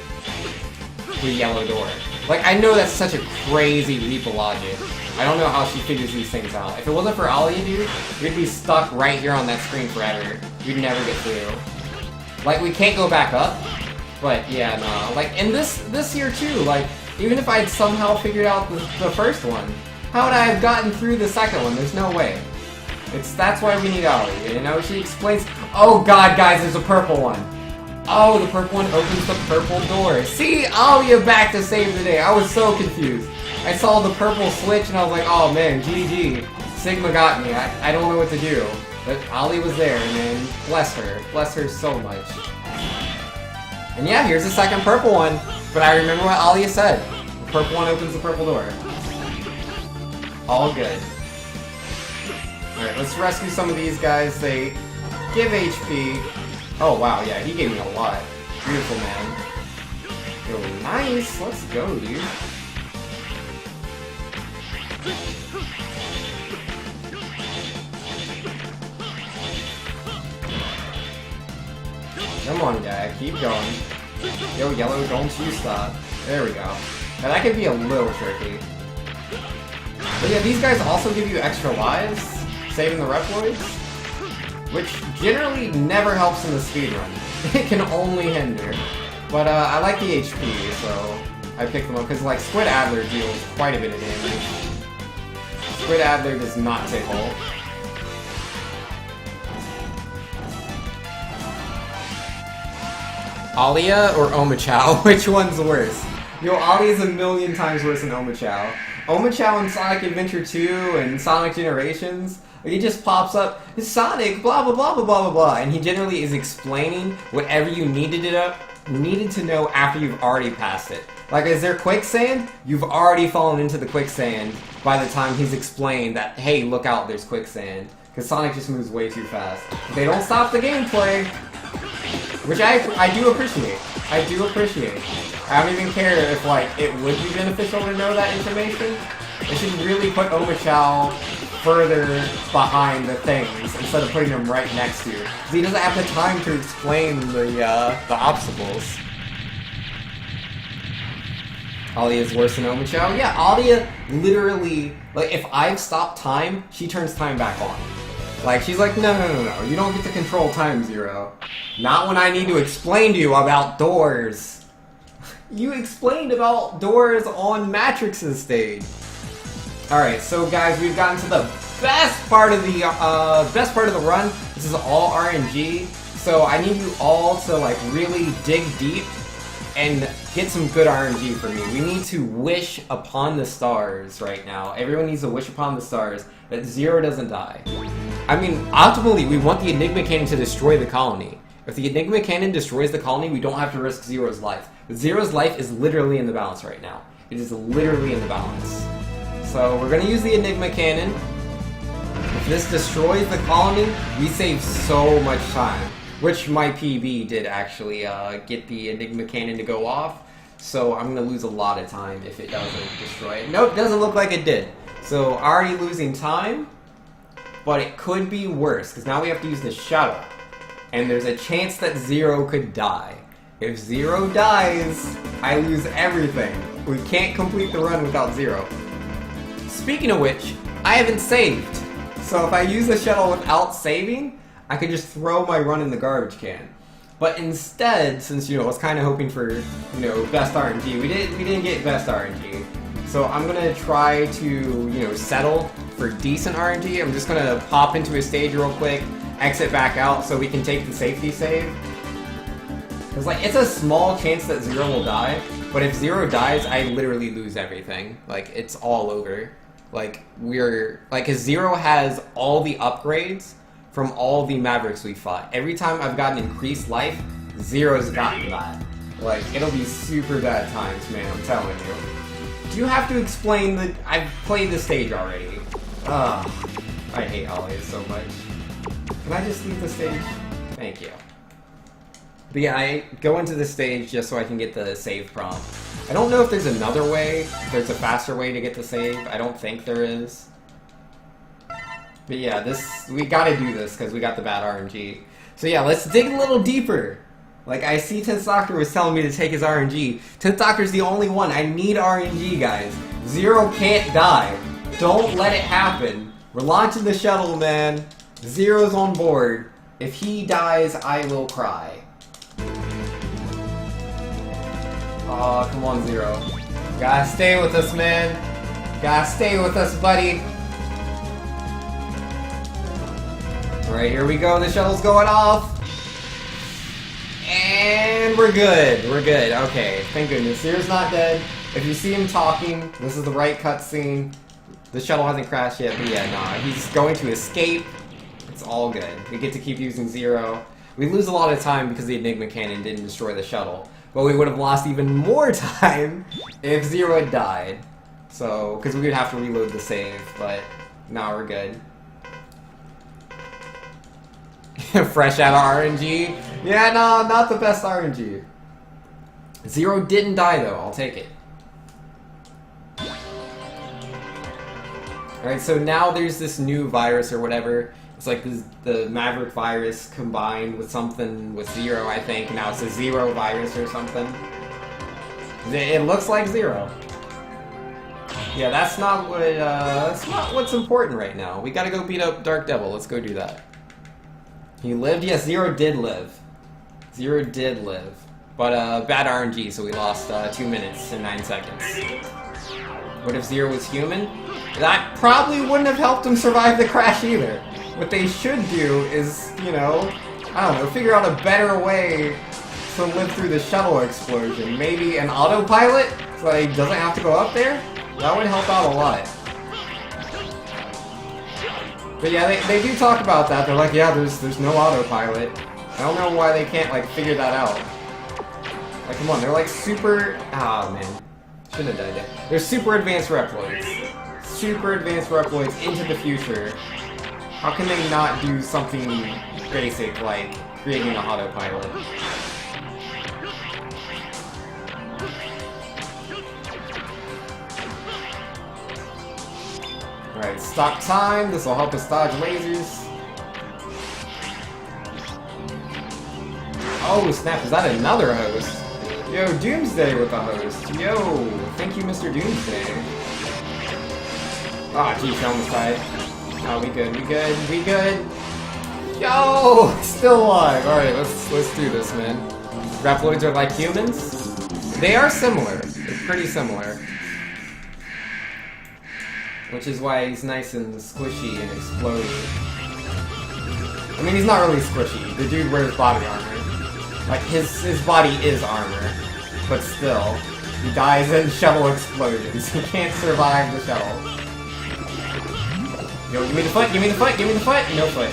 the yellow door. Like, I know that's such a crazy leap of logic. I don't know how she figures these things out. If it wasn't for Ali, dude, we'd be stuck right here on that screen forever. We'd never get through. Like, we can't go back up, but yeah, no. Like, and this here too, like, even if I had somehow figured out the first one, how would I have gotten through the second one? There's no way. That's why we need Ali, you know? She explains, oh god, guys, there's a purple one. Oh, the purple one opens the purple door. See, Alia back to save the day. I was so confused. I saw the purple switch and I was like, oh man, GG. Sigma got me. I don't know what to do. But Ali was there, man. Bless her. Bless her so much. And yeah, here's the second purple one. But I remember what Alia said. The purple one opens the purple door. All good. Alright, let's rescue some of these guys. They give HP. Oh wow, yeah, he gave me a lot. Beautiful, man. Yo, nice! Let's go, dude. Come on, guy. Keep going. Yo, yellow, don't you stop. There we go. Now, that could be a little tricky. But yeah, these guys also give you extra lives, saving the Reploids, which generally never helps in the speedrun. It can only hinder. But I like the HP, so I picked them up, because like Squid Adler deals quite a bit of damage. Squid Adler does not tickle. Alia or Omochao? Which one's worse? Yo, Alia's a million times worse than Omochao. Omochao in Sonic Adventure 2 and Sonic Generations, he just pops up, Sonic, blah blah blah blah blah blah blah, and he generally is explaining whatever you needed to know after you've already passed it. Like, is there quicksand? You've already fallen into the quicksand by the time he's explained that, hey, look out, there's quicksand. Because Sonic just moves way too fast. They don't stop the gameplay. Which I do appreciate. I do appreciate. I don't even care if, like, it would be beneficial to know that information. They should really put Omochao further behind the things instead of putting him right next to you. Because he doesn't have the time to explain the obstacles. Alia is worse than Omochao? Yeah, Alia literally, like, if I've stopped time, she turns time back on. Like, she's like, no, you don't get to control time, Zero. Not when I need to explain to you about doors. You explained about doors on Matrix's stage. Alright, so guys, we've gotten to the best part of the run. This is all RNG. So I need you all to, like, really dig deep and get some good RNG for me. We need to wish upon the stars right now. Everyone needs to wish upon the stars that Zero doesn't die. I mean, optimally, we want the Enigma Cannon to destroy the colony. If the Enigma Cannon destroys the colony, we don't have to risk Zero's life. But Zero's life is literally in the balance right now. It is literally in the balance. So we're going to use the Enigma Cannon. If this destroys the colony, we save so much time. Which my PB did actually get the Enigma Cannon to go off. So I'm going to lose a lot of time if it doesn't destroy it. Nope, doesn't look like it did. So already losing time. But it could be worse, because now we have to use the shuttle. And there's a chance that Zero could die. If Zero dies, I lose everything. We can't complete the run without Zero. Speaking of which, I haven't saved. So if I use the shuttle without saving, I could just throw my run in the garbage can. But instead, since, I was kind of hoping for, best RNG, we didn't get best RNG. So I'm gonna try to, settle for decent RNG. I'm just gonna pop into a stage real quick, exit back out so we can take the safety save. Because, like, it's a small chance that Zero will die, but if Zero dies, I literally lose everything. Like, it's all over. Like, cause Zero has all the upgrades from all the Mavericks we fought. Every time I've gotten increased life, Zero's gotten that. Like, it'll be super bad times, man, I'm telling you. Do you have to explain that I've played the stage already? Ugh, I hate Alia so much. Can I just leave the stage? Thank you. But yeah, I go into the stage just so I can get the save prompt. I don't know if there's another way, if there's a faster way to get the save. I don't think there is. But yeah, we gotta do this because we got the bad RNG. So yeah, let's dig a little deeper. Like, I see 10th Doctor was telling me to take his RNG. 10th Doctor's the only one. I need RNG, guys. Zero can't die. Don't let it happen. We're launching the shuttle, man. Zero's on board. If he dies, I will cry. Aw, come on, Zero. Gotta stay with us, man. Gotta stay with us, buddy. Alright, here we go. The shuttle's going off. And we're good. We're good. Okay, thank goodness. Zero's not dead. If you see him talking, this is the right cutscene. The shuttle hasn't crashed yet, but yeah, nah. He's going to escape. It's all good. We get to keep using Zero. We lose a lot of time because the Enigma Cannon didn't destroy the shuttle. But we would have lost even more time if Zero had died. So, because we would have to reload the save, but now we're good. Fresh out of RNG. Yeah, no, not the best RNG. Zero didn't die though, I'll take it. Alright, so now there's this new virus or whatever. It's like the Maverick virus combined with something with Zero, I think. Now it's a Zero virus or something. It looks like Zero. Yeah, that's not what's important right now. We gotta go beat up Dark Devil. Let's go do that. He lived? Yes, Zero did live. Zero did live. But bad RNG, so we lost 2 minutes and 9 seconds. What if Zero was human? That probably wouldn't have helped him survive the crash either. What they should do is, you know, I don't know, figure out a better way to live through the shuttle explosion. Maybe an autopilot, so he doesn't have to go up there? That would help out a lot. But yeah, they do talk about that. They're like, yeah, there's no autopilot. I don't know why they can't, like, figure that out. Like, come on, they're like super... Ah, man. Shouldn't have died there. They're super advanced Reploids. Super advanced Reploids into the future. How can they not do something basic like creating an autopilot? Alright, stop time. This will help us dodge lasers. Oh snap, is that another host? Yo, Doomsday with the host. Yo, thank you, Mr. Doomsday. Ah, geez, I almost died. Oh, we good, we good, we good. Yo, still alive. Alright, let's do this, man. Reploids are like humans? They are similar. They're pretty similar. Which is why he's nice and squishy and explodey. I mean, he's not really squishy. The dude wears body armor. Like, his body is armor. But still, he dies in shuttle explosions. He can't survive the shuttle. Yo, give me the foot, give me the foot, give me the foot! No foot.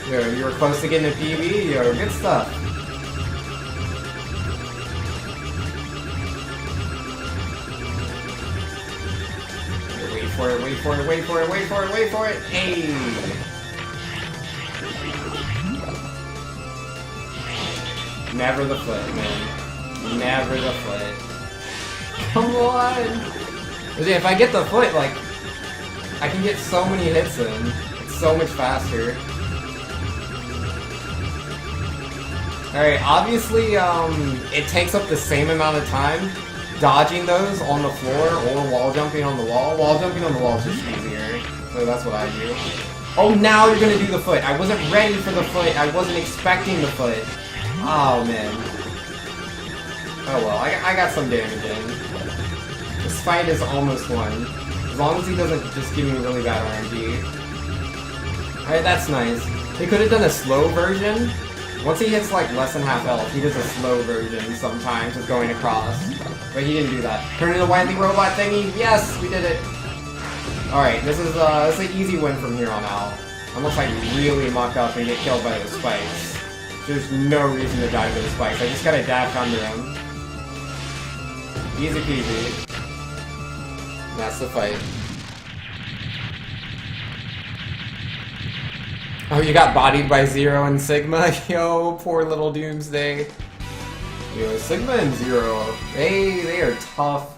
Yo, you were close to getting a PB? Yo, good stuff. Yo, wait for it, wait for it, wait for it, wait for it, wait for it! Hey! Never the foot, man. Never the foot. Come on! But yeah, if I get the foot, like, I can get so many hits in. It's so much faster. Alright, obviously, it takes up the same amount of time dodging those on the floor or wall jumping on the wall. Wall jumping on the wall is just easier, so that's what I do. Oh, now you're gonna do the foot. I wasn't ready for the foot. I wasn't expecting the foot. Oh, man. Oh well, I got some damage in. This fight is almost won. As long as he doesn't just give me really bad RNG. Alright, that's nice. He could have done a slow version. Once he hits like less than half health, he does a slow version sometimes with going across. But he didn't do that. Turn into the Wily robot thingy! Yes! We did it! Alright, this is an easy win from here on out. Unless I really muck up and get killed by those spikes. There's no reason to die to those spikes. I just gotta dash under them. Easy peasy. That's the fight. Oh, you got bodied by Zero and Sigma? Yo, poor little Doomsday. Yo, Sigma and Zero, they are tough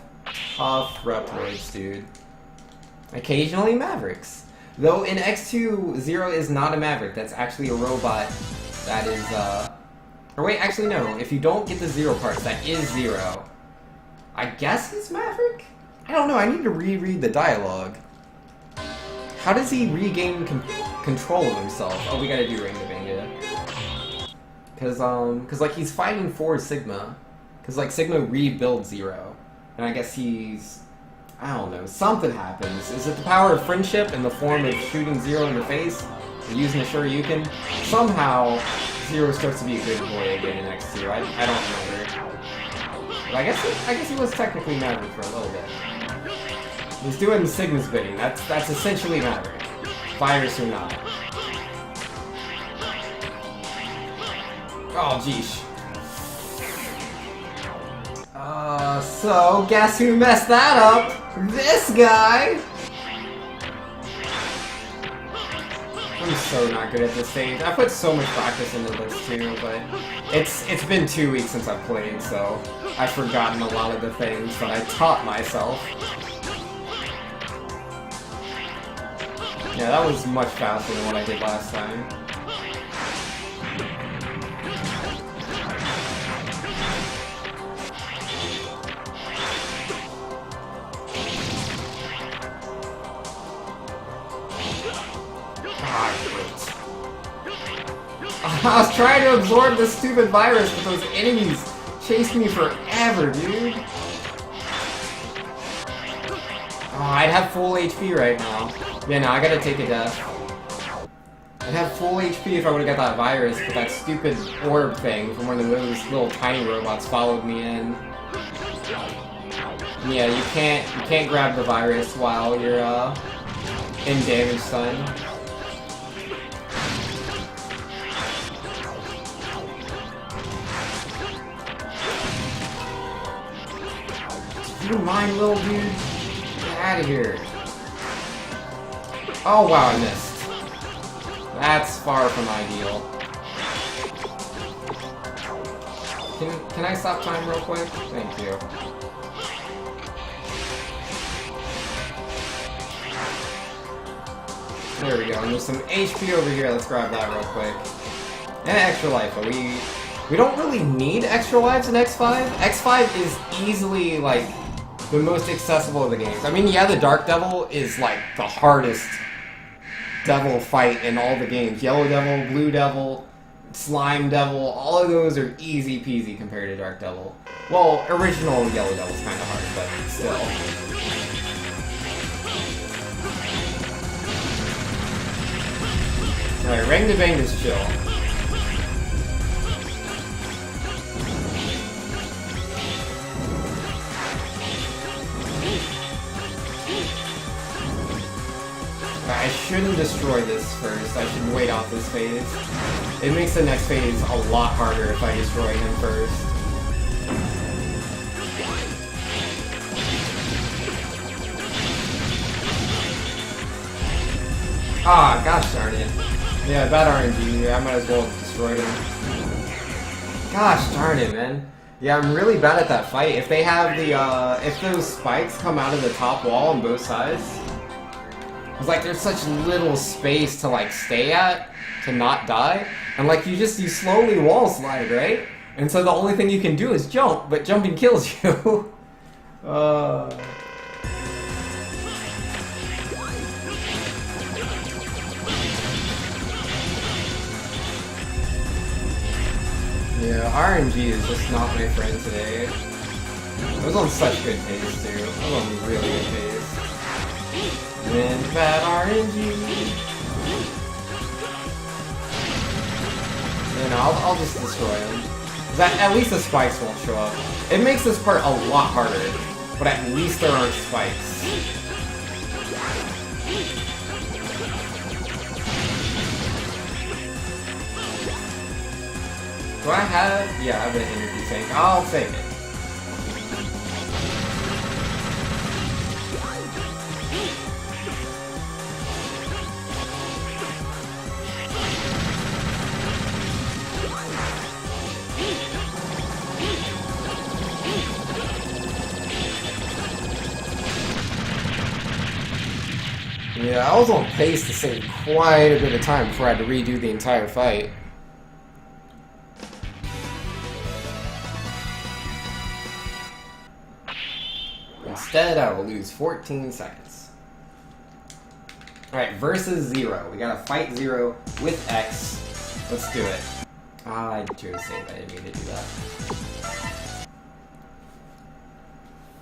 Reploids, dude. Occasionally Mavericks. Though in X2, Zero is not a Maverick. That's actually a robot that is, Or wait, actually no. If you don't get the Zero parts, that is Zero. I guess he's Maverick? I don't know, I need to reread the dialogue. How does he regain control of himself? Oh, we gotta do Ring the Banga. Cause like he's fighting for Sigma. Cause like Sigma rebuilds Zero. And I guess he's... I don't know, something happens. Is it the power of friendship in the form of shooting Zero in the face? Or using a Shoryuken? Somehow, Zero starts to be a good boy again in X2. I don't remember. But I guess he was technically Maverick for a little bit. He's doing Sigma's bidding. That's essentially Maverick. Virus or not. Oh, geesh. So, guess who messed that up? This guy! I'm so not good at this stage. I put so much practice into this too, but it's been 2 weeks since I've played, so I've forgotten a lot of the things that I taught myself. Yeah, that was much faster than what I did last time. I was trying to absorb this stupid virus, but those enemies chased me forever, dude. Oh, I'd have full HP right now. Yeah, no, I gotta take a death. I'd have full HP if I would've got that virus, but that stupid orb thing from one of those little tiny robots followed me in. And yeah, you can't grab the virus while you're in damage stun. You mind, little dude? Get out of here. Oh wow, I missed. That's far from ideal. Can I stop time real quick? Thank you. There we go. And there's some HP over here. Let's grab that real quick. And extra life, but we don't really need extra lives in X5. X5 is easily, like, the most accessible of the games. I mean, yeah, the Dark Devil is, like, the hardest devil fight in all the games. Yellow Devil, Blue Devil, Slime Devil, all of those are easy peasy compared to Dark Devil. Well, original Yellow Devil's kind of hard, but still. Alright, Ring to Bang is chill. I shouldn't destroy this first. I should wait off this phase. It makes the next phase a lot harder if I destroy him first. Ah, gosh darn it. Yeah, bad RNG. I might as well have destroyed him. Gosh darn it, man. Yeah, I'm really bad at that fight. If they have the, if those spikes come out of the top wall on both sides, it's like there's such little space to like stay at to not die, and like you slowly wall slide, right? And so the only thing you can do is jump, but jumping kills you. Yeah, RNG is just not my friend today. I was on such good pace too. I was on really good pace. And bad RNG. You know, I'll just destroy him. At least the spikes won't show up. It makes this part a lot harder, but at least there aren't spikes. Do I have? Yeah, I have an energy tank. I'll take it. Yeah, I was on pace to save quite a bit of time before I had to redo the entire fight. Instead, I will lose 14 seconds. Alright, versus Zero. We gotta fight Zero with X. Let's do it. Ah, I chose save. I didn't mean to do that.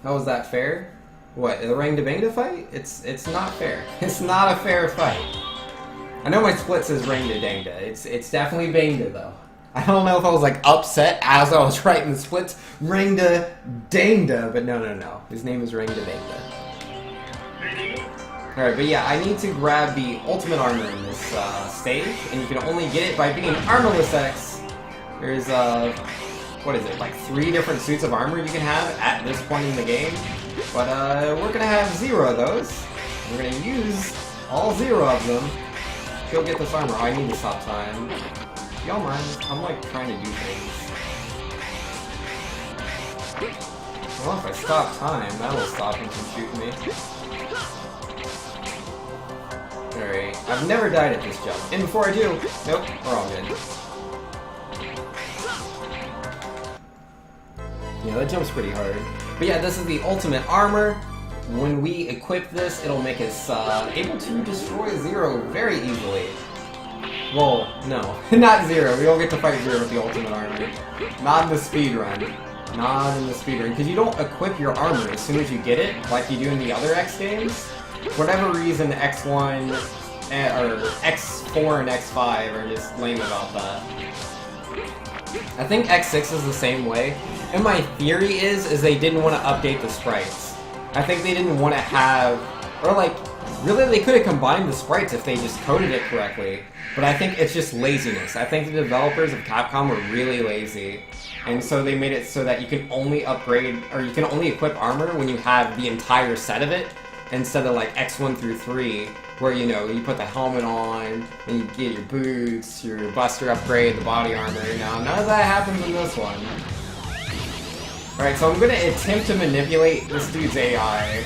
How was that fair? What, the Rang Bangda fight? It's not fair. It's not a fair fight. I know my split says Rang Dangda. It's definitely Bangda though. I don't know if I was like upset as I was writing the splits. Rang Dangda, but no. His name is Rang Bangda. Alright, but yeah, I need to grab the ultimate armor in this stage, and you can only get it by being Armorless X. There's what is it, like 3 different suits of armor you can have at this point in the game. But we're gonna have 0 of those. We're gonna use all 0 of them go get this armor. Oh, I need to stop time. Y'all mind? I'm like trying to do things. Well, if I stop time, that'll stop him from shooting me. Alright, I've never died at this jump. And before I do, nope, we're all good. Yeah, that jump's pretty hard. But yeah, this is the ultimate armor. When we equip this, it'll make us able to destroy Zero very easily. Well, no, not Zero. We don't get to fight Zero with the ultimate armor. Not in the speedrun. Not in the speedrun. Because you don't equip your armor as soon as you get it, like you do in the other X games. For whatever reason, X1, or X4 and X5 are just lame about that. I think X6 is the same way. And my theory is they didn't want to update the sprites. I think they didn't want to have, or like, really they could have combined the sprites if they just coded it correctly. But I think it's just laziness. I think the developers of Capcom were really lazy. And so they made it so that you can only upgrade, or you can only equip armor when you have the entire set of it, instead of like X1 through 3, where, you know, you put the helmet on, and you get your boots, your buster upgrade, the body armor. Now, none of that happens in this one. Alright, so I'm gonna attempt to manipulate this dude's AI.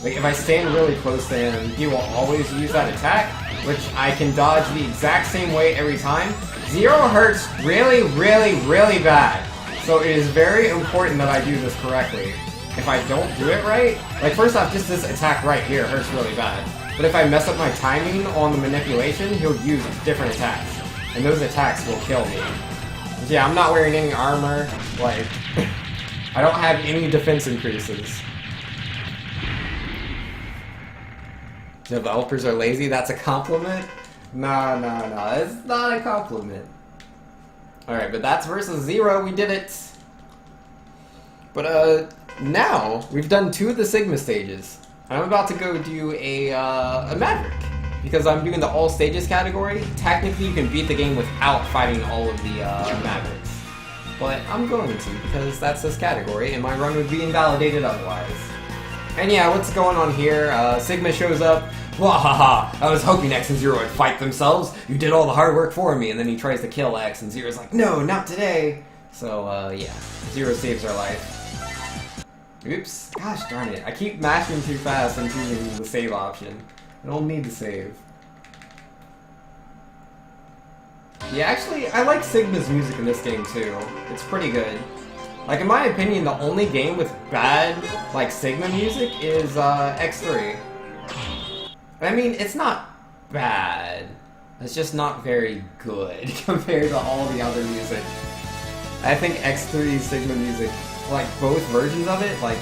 Like, if I stand really close to him, he will always use that attack, which I can dodge the exact same way every time. Zero hurts really, really, really bad. So it is very important that I do this correctly. If I don't do it right, like first off, just this attack right here hurts really bad. But if I mess up my timing on the manipulation, he'll use different attacks. And those attacks will kill me. But yeah, I'm not wearing any armor, like, I don't have any defense increases. Developers are lazy, that's a compliment? Nah, it's not a compliment. Alright, but that's versus Zero, we did it! But, now, we've done 2 of the Sigma stages. I'm about to go do a Maverick. Because I'm doing the all stages category. Technically, you can beat the game without fighting all of the Mavericks. But I'm going to, because that's this category, and my run would be invalidated otherwise. And yeah, what's going on here? Sigma shows up. Wahaha! I was hoping X and Zero would fight themselves. You did all the hard work for me. And then he tries to kill X, and Zero's like, no, not today. So, yeah. Zero saves our life. Oops. Gosh darn it. I keep mashing too fast and choosing the save option. I don't need to save. Yeah, actually, I like Sigma's music in this game too. It's pretty good. Like, in my opinion, the only game with bad, like, Sigma music is, X3. I mean, it's not bad. It's just not very good compared to all the other music. I think X3's Sigma music, like, both versions of it, like,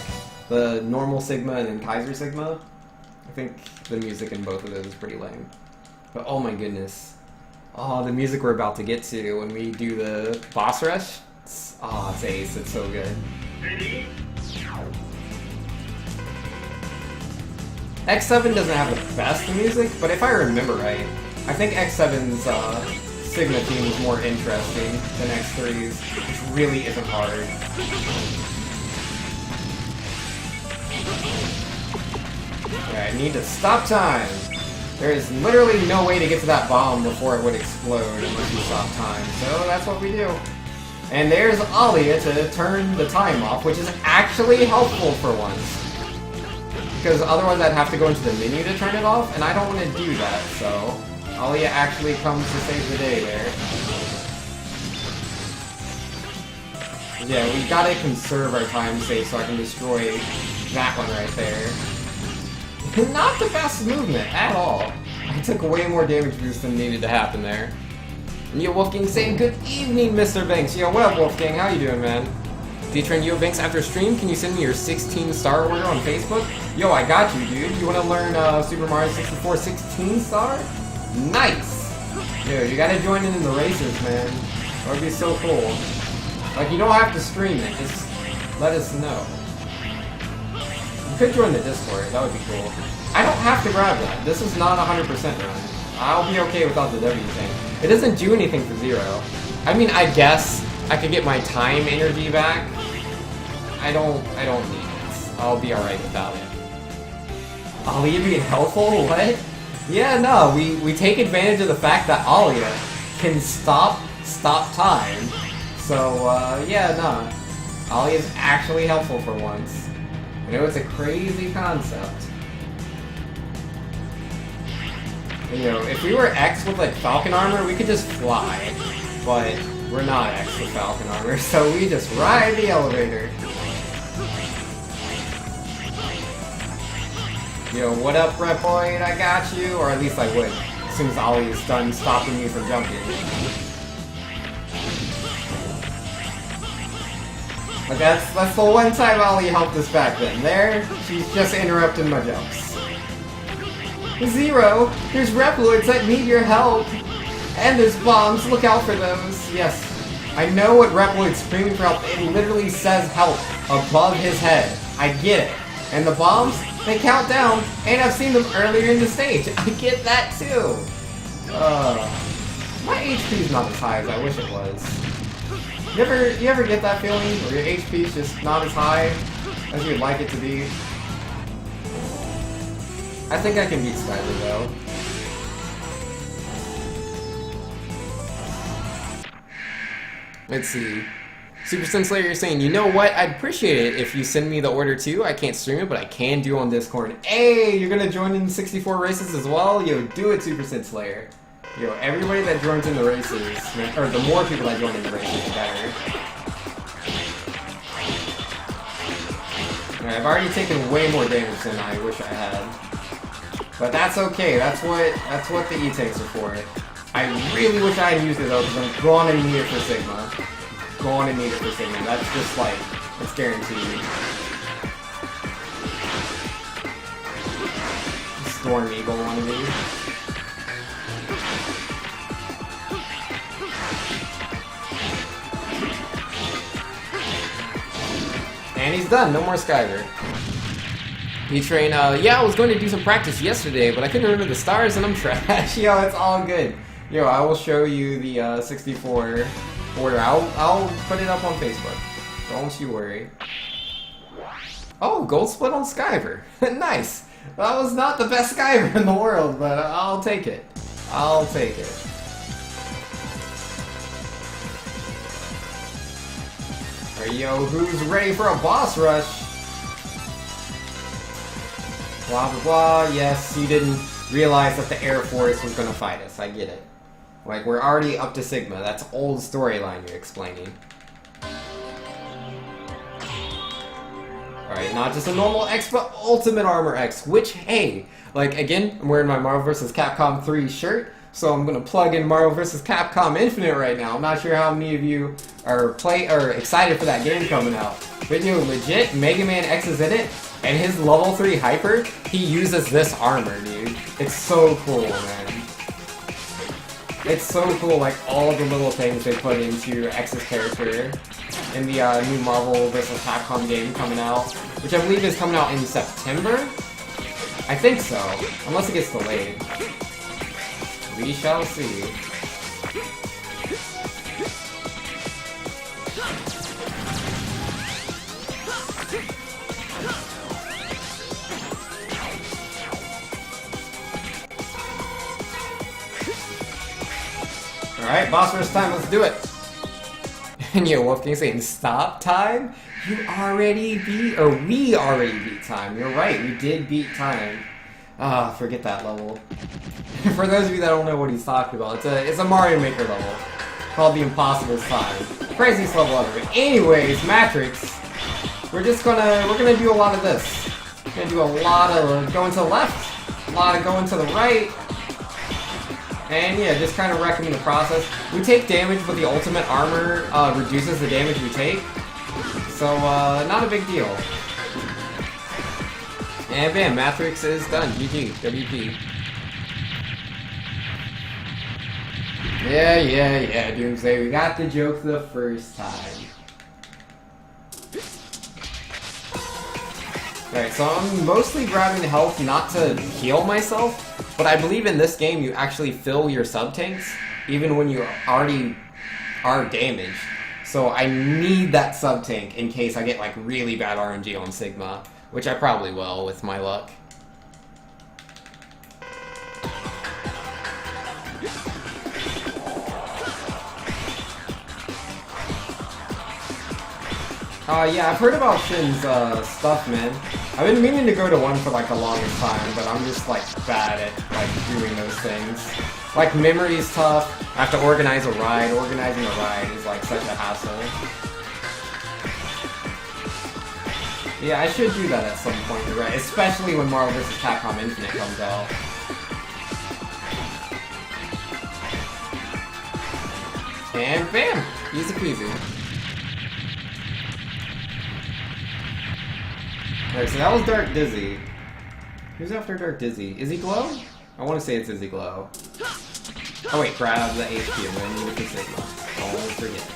the normal Sigma and then Kaiser Sigma, I think the music in both of those is pretty lame. But oh my goodness. Oh, the music we're about to get to when we do the boss rush. It's ace. It's so good. X7 doesn't have the best music, but if I remember right, I think X7's Sigma theme is more interesting than X3's, which really isn't hard. Okay, I need to stop time. There is literally no way to get to that bomb before it would explode unless you stop time, so that's what we do. And there's Alia to turn the time off, which is actually helpful for once. Because otherwise I'd have to go into the menu to turn it off, and I don't want to do that, so Alia actually comes to save the day there. Yeah, we gotta conserve our time save so I can destroy that one right there. Not the best movement at all. I took way more damage boost than needed to happen there. And yo, Wolfgang saying good evening, Mr. Banks. Yo, what up, Wolfgang? How you doing, man? Featuring Yo Banks after stream, can you send me your 16-star order on Facebook? Yo, I got you, dude. You want to learn Super Mario 64 16-star? Nice! Yo, you gotta join in the races, man. That would be so cool. Like, you don't have to stream it, just let us know. You could join the Discord, that would be cool. I don't have to grab that. This is not 100% run. I'll be okay without the W thing. It doesn't do anything for Zero. I mean, I guess I could get my time energy back. I don't need it. I'll be alright without it. Alia being helpful? What? Yeah, no, we take advantage of the fact that Alia can stop time. So, yeah, no. Alia is actually helpful for once. I know it's a crazy concept. You know, if we were X with, like, Falcon armor, we could just fly. But we're not X with Falcon armor, so we just ride the elevator. Yo, what up, Repoid? I got you. Or at least I would, as soon as Ollie is done stopping me from jumping. But that's the one time Ollie helped us back then. There, she's just interrupting my jumps. Zero, there's Reploids that need your help. And there's bombs, look out for those. Yes, I know what Reploid's screaming for help. It literally says help above his head. I get it. And the bombs, they count down, and I've seen them earlier in the stage. I get that too. My HP's not as high as I wish it was. You ever get that feeling where your HP's just not as high as you'd like it to be? I think I can beat Skyler though. Let's see. Super Sin Slayer, you're saying, you know what? I'd appreciate it if you send me the order too. I can't stream it, but I can do on Discord. Hey, you're gonna join in 64 races as well? Yo, do it, Super Sin Slayer. Yo, everybody that joins in the races, or the more people that join in the races, the better. Alright, I've already taken way more damage than I wish I had. But that's okay. That's what the E-tanks are for. I really wish I had used it though, because I'm going to need it for Sigma. Going to need it for Sigma. That's just like, it's guaranteed. Storm Eagle wannabe. And he's done. No more Skyver. E-Train, yeah, I was going to do some practice yesterday, but I couldn't remember the stars and I'm trash. Yo, it's all good. Yo, I will show you the 64 order. I'll put it up on Facebook. Don't you worry. Oh, gold split on Skyver. Nice. That was not the best Skyver in the world, but I'll take it. I'll take it. Alright, yo, who's ready for a boss rush? Blah blah blah, yes, you didn't realize that the Air Force was gonna fight us, I get it. Like, we're already up to Sigma, that's old storyline you're explaining. Alright, not just a normal X, but Ultimate Armor X, which, hey, like, again, I'm wearing my Marvel vs. Capcom 3 shirt, so I'm gonna plug in Marvel vs. Capcom Infinite right now. I'm not sure how many of you are excited for that game coming out. But you know, legit, Mega Man X is in it, and his level 3 hyper, he uses this armor, dude. It's so cool, man. It's so cool, like, all the little things they put into X's character in the new Marvel vs. Capcom game coming out, which I believe is coming out in September? I think so, unless it gets delayed. We shall see. Alright, boss rush time, let's do it! And yo, Wolfgang saying, stop time? You already beat, or we already beat time. You're right, we did beat time. Ah, forget that level. For those of you that don't know what he's talking about, it's a Mario Maker level called the Impossible Time. Craziest level ever. Anyways, Matrix, we're gonna do a lot of this. We're gonna do a lot of going to the left, a lot of going to the right. And yeah, just kind of wrecking the process. We take damage, but the ultimate armor reduces the damage we take. So, not a big deal. And bam, Matrix is done. GG, WP. Yeah, Doomsday. We got the joke the first time. Alright, so I'm mostly grabbing health not to heal myself. But I believe in this game you actually fill your sub-tanks, even when you already are damaged. So I need that sub-tank in case I get like really bad RNG on Sigma, which I probably will with my luck. Yeah, I've heard about Shin's stuff, man. I've been meaning to go to one for like the longest time, but I'm just like bad at like doing those things. Like memory's tough. I have to organize a ride. Organizing a ride is like such a hassle. Yeah, I should do that at some point, you're right. Especially when Marvel vs. Capcom Infinite comes out. And bam! Easy peasy. Alright, so that was Dark Dizzy. Who's after Dark Dizzy? Izzy Glow? I want to say it's Izzy Glow. Oh wait, grab the HP and then with the Sigma. Don't forget.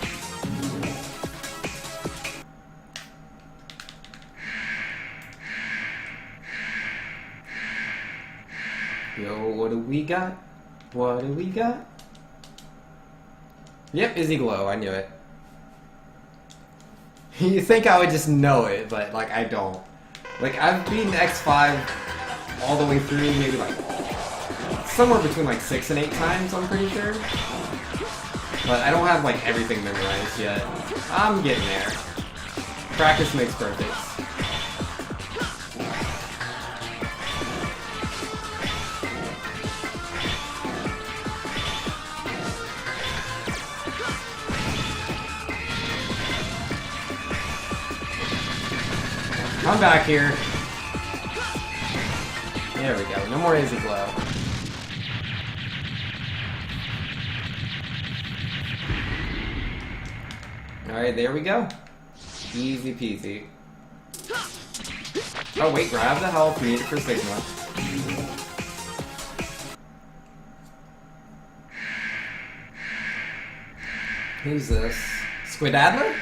Yo, what do we got? What do we got? Yep, Izzy Glow, I knew it. You think I would just know it, but like I don't. Like I've beaten X5 all the way through, maybe like somewhere between like 6 and 8 times, I'm pretty sure. But I don't have like everything memorized yet. I'm getting there. Practice makes perfect. I'm back here. There we go. No more Izzy Glow. Alright, there we go. Easy peasy. Oh wait, grab the health, need it for Sigma. Who's this? Squidadler?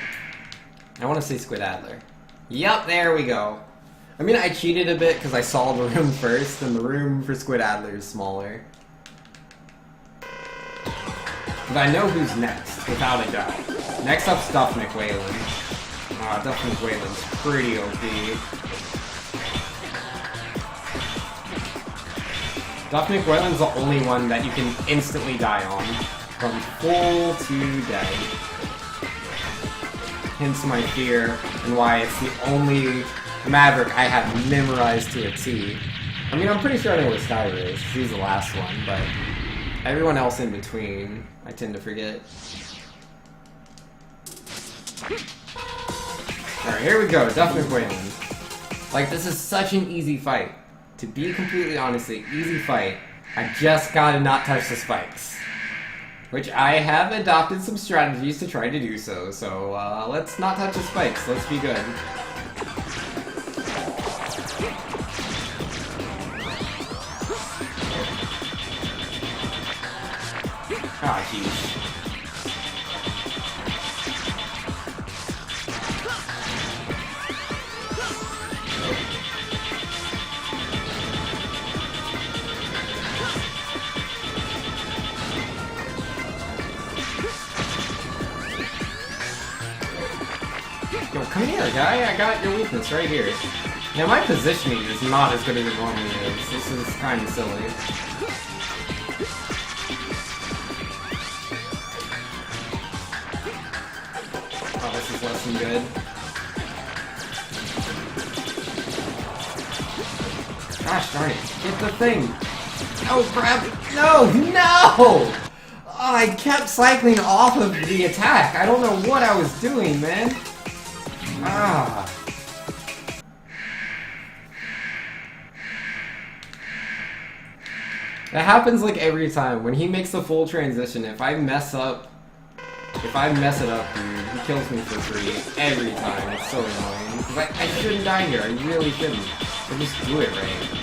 I want to say Squidadler. Yup, there we go. I mean, I cheated a bit because I saw the room first, and the room for Squidadler is smaller. But I know who's next, without a doubt. Next up's Duff McWhalen. Duff McWhalen's pretty OP. Duff McWhalen's the only one that you can instantly die on, from full to dead. Hence my fear, and why it's the only Maverick I have memorized to a T. I mean, I'm pretty sure I know what Skyler is. He's the last one, but everyone else in between, I tend to forget. Alright, here we go, Duff McWhalen. Like, this is such an easy fight. To be completely honest, an easy fight. I just gotta not touch the spikes. Which I have adopted some strategies to try to do so, let's not touch the spikes, let's be good. Ah, jeez. Yo, come here, guy. I got your weakness right here. Now, my positioning is not as good as it normally is. This is kind of silly. Oh, this is less than good. Gosh darn it. Get the thing. Oh, grab it. No! No! Oh, I kept cycling off of the attack. I don't know what I was doing, man. Ah. That happens like every time. When he makes the full transition, if I mess it up, dude, he kills me for free every time. It's so annoying. Cause I shouldn't die here. I really shouldn't. I just do it right.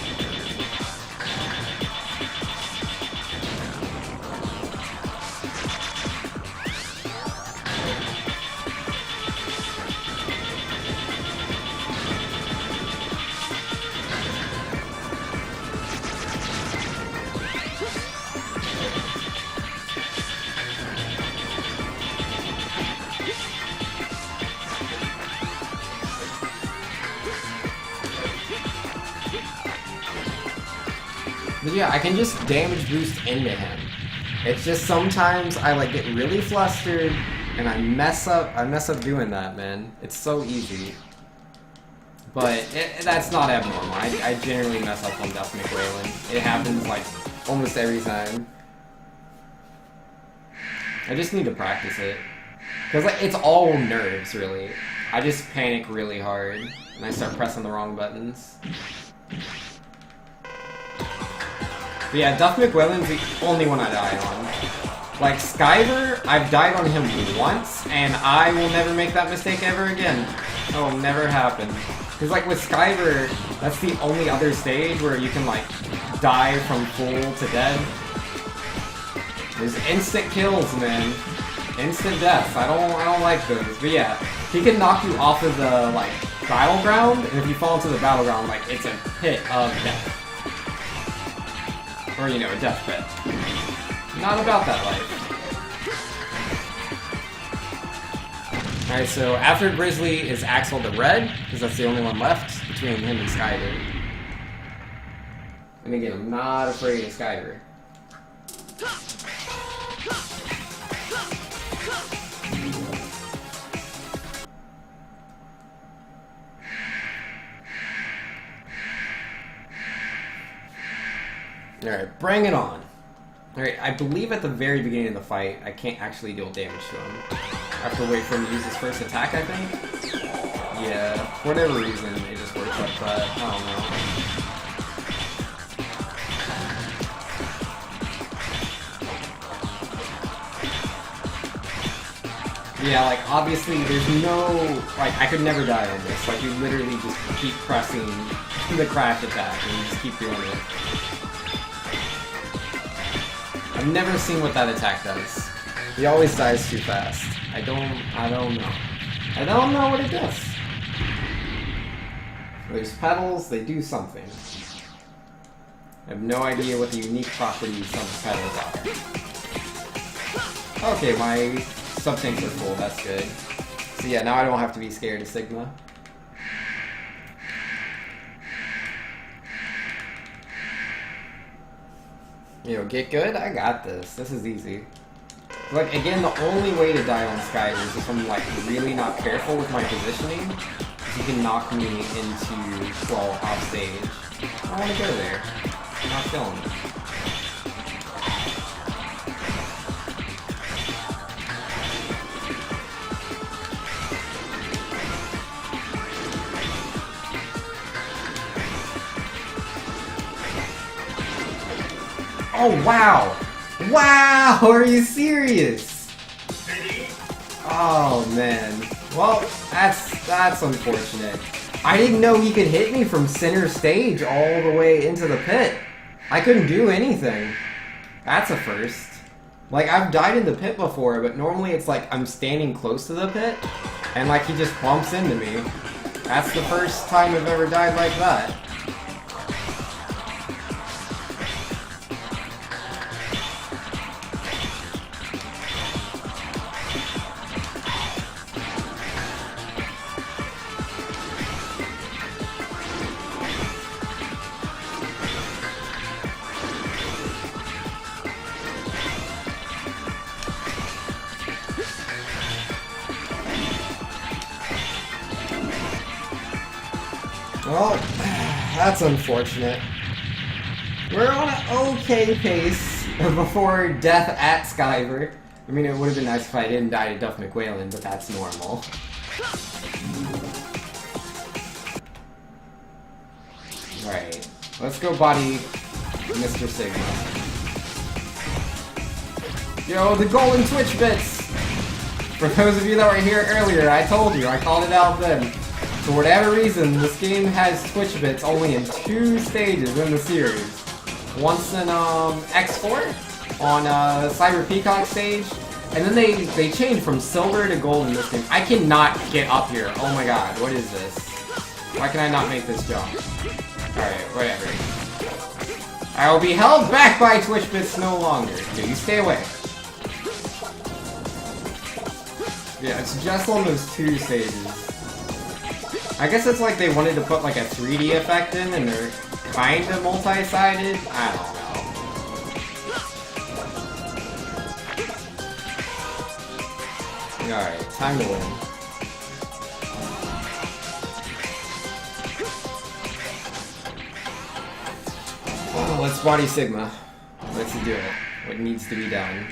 But yeah, I can just damage boost into him. It's just sometimes I like get really flustered And I mess up doing that, man. It's so easy. But that's not abnormal. I generally mess up on Duff McWhalen. It happens like almost every time. I just need to practice it. Because like, it's all nerves, really. I just panic really hard. And I start pressing the wrong buttons. But yeah, Duff McWhalen's the only one I die on. Like, Skyver, I've died on him once, and I will never make that mistake ever again. That will never happen. Because, like, with Skyver, that's the only other stage where you can, like, die from full to dead. There's instant kills, man. Instant deaths. I don't like those. But yeah, he can knock you off of the, like, battleground, and if you fall into the battleground, like, it's a pit of death. Or, you know, a death pit. Not about that life. Alright, so after Grizzly is Axel the Red, because that's the only one left between him and Skyver. And again, I'm not afraid of Skyver. Alright, bring it on. Alright, I believe at the very beginning of the fight, I can't actually deal damage to him. I have to wait for him to use his first attack, I think? Yeah, for whatever reason, it just works like that. I don't know. Yeah, like, obviously, there's no... Like, I could never die on this. Like, you literally just keep pressing the crash attack, and you just keep doing it. I've never seen what that attack does. He always dies too fast. I don't know. I don't know what it does. There's petals, they do something. I have no idea what the unique properties of the petals are. Okay, my sub-tanks are full, that's good. So yeah, now I don't have to be scared of Sigma. Yo, get good? I got this. This is easy. Like, again, the only way to die on Skyver is if I'm, like, really not careful with my positioning. Because he can knock me into, well, off stage. I don't want to go there. I'm not feeling it. Oh, wow! Wow! Are you serious? Oh, man. Well, that's unfortunate. I didn't know he could hit me from center stage all the way into the pit. I couldn't do anything. That's a first. Like, I've died in the pit before, but normally it's like I'm standing close to the pit, and like he just bumps into me. That's the first time I've ever died like that. Well, that's unfortunate. We're on an okay pace before death at Skyver. I mean, it would have been nice if I didn't die to Duff McWhalen, but that's normal. Alright, let's go body Mr. Sigma. Yo, the golden Twitch bits! For those of you that were here earlier, I told you, I called it out then. For whatever reason, this game has Twitch bits only in 2 stages in the series. Once in X4 on Cyber Peacock stage, and then they changed from silver to gold in this game. I cannot get up here. Oh my god, what is this? Why can I not make this jump? Alright, whatever. I will be held back by Twitch bits no longer. Okay, you stay away. Yeah, it's just on those 2 stages. I guess it's like they wanted to put like a 3D effect in, and they're kind of multi-sided. I don't know. Alright, time to win. Oh, let's body Sigma. Let's do it. What needs to be done.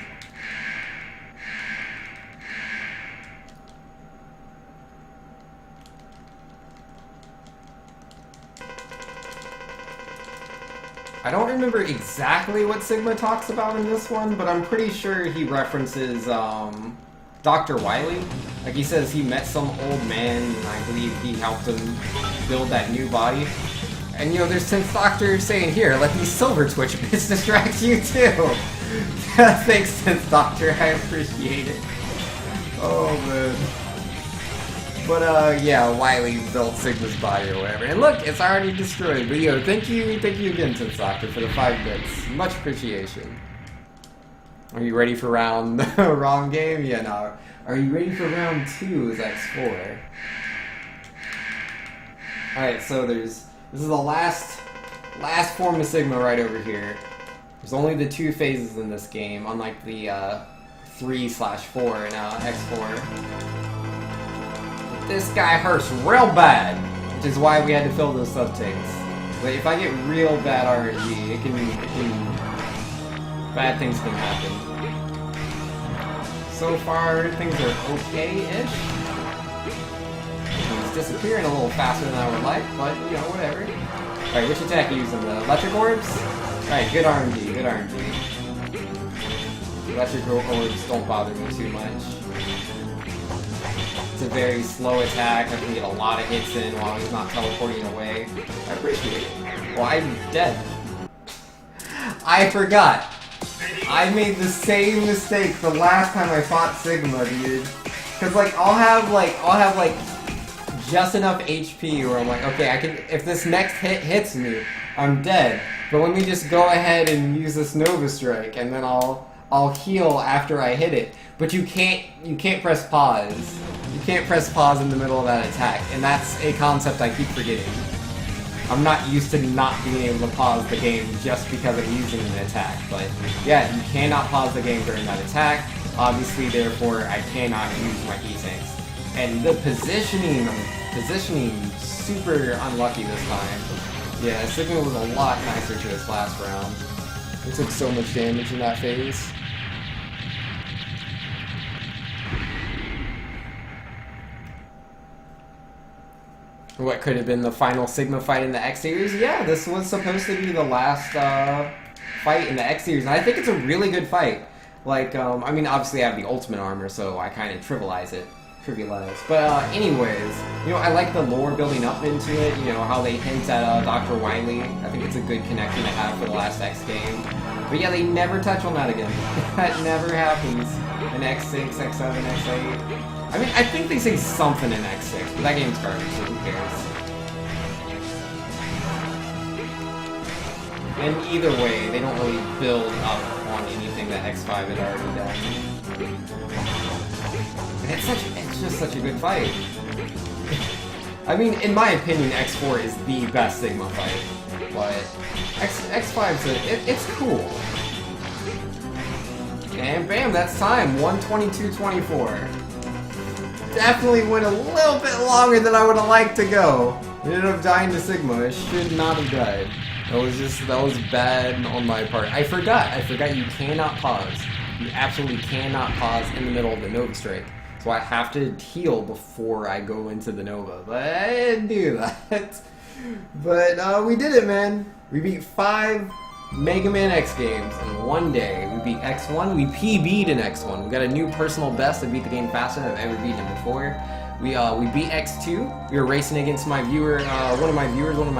I don't remember exactly what Sigma talks about in this one, but I'm pretty sure he references Dr. Wily. Like, he says he met some old man, and I believe he helped him build that new body. And, you know, there's Synth Doctor saying, here, let these silver twitch bits distract you too! Thanks, Synth Doctor, I appreciate it. Oh, man. But, yeah, Wily built Sigma's body or whatever. And look, it's already destroyed. But, yo, thank you again, Synth Doctor, for the 5 bits. Much appreciation. Are you ready for round... wrong game? Yeah, no. Are you ready for round 2 is X4. Alright, so this is the last form of Sigma right over here. There's only the 2 phases in this game, unlike the 3/4 in X4. This guy hurts real bad, which is why we had to fill those sub-tanks. But if I get real bad RNG, bad things can happen. So far, things are okay-ish. He's disappearing a little faster than I would like, but, you know, whatever. Alright, which attack are you using? The electric orbs? Alright, good RNG, good RNG. Electric orbs don't bother me too much. It's a very slow attack. I can get a lot of hits in while he's not teleporting away. I appreciate it. Well, I'm dead. I forgot. I made the same mistake the last time I fought Sigma, dude. Cause like I'll have just enough HP where I'm like, okay, I can. If this next hit hits me, I'm dead. But let me just go ahead and use this Nova Strike, and then I'll heal after I hit it. But you can't press pause. You can't press pause in the middle of that attack, and that's a concept I keep forgetting. I'm not used to not being able to pause the game just because I'm using an attack, but yeah, you cannot pause the game during that attack. Obviously, therefore, I cannot use my E-tanks. And the positioning, super unlucky this time. Yeah, Sigma was a lot nicer to this last round. It took so much damage in that phase. What could have been the final Sigma fight in the X Series? Yeah, this was supposed to be the last fight in the X Series, and I think it's a really good fight. Like, I mean, obviously I have the ultimate armor, so I kind of trivialize. But anyways, you know, I like the lore building up into it, you know, how they hint at Dr. Wily. I think it's a good connection to have for the last X game. But yeah, they never touch on that again. That never happens in X6, X7, X8. I mean, I think they say something in X6, but that game's garbage, so who cares? And either way, they don't really build up on anything that X5 had already done. It's just such a good fight. I mean, in my opinion, X4 is the best Sigma fight, but X5's it's cool. And bam, that's time. 1:22:24. Definitely went a little bit longer than I would have liked to go. We ended up dying to Sigma. I should not have died. That was bad on my part. I forgot you cannot pause. You absolutely cannot pause in the middle of the Nova Strike. So I have to heal before I go into the Nova. But I didn't do that. But we did it, man. We beat 5 Mega Man X games in one day. We beat X1, we PB'd in X1. We got a new personal best. I beat the game faster than I've ever beaten it before. We beat X2. We were racing against my viewer, one of my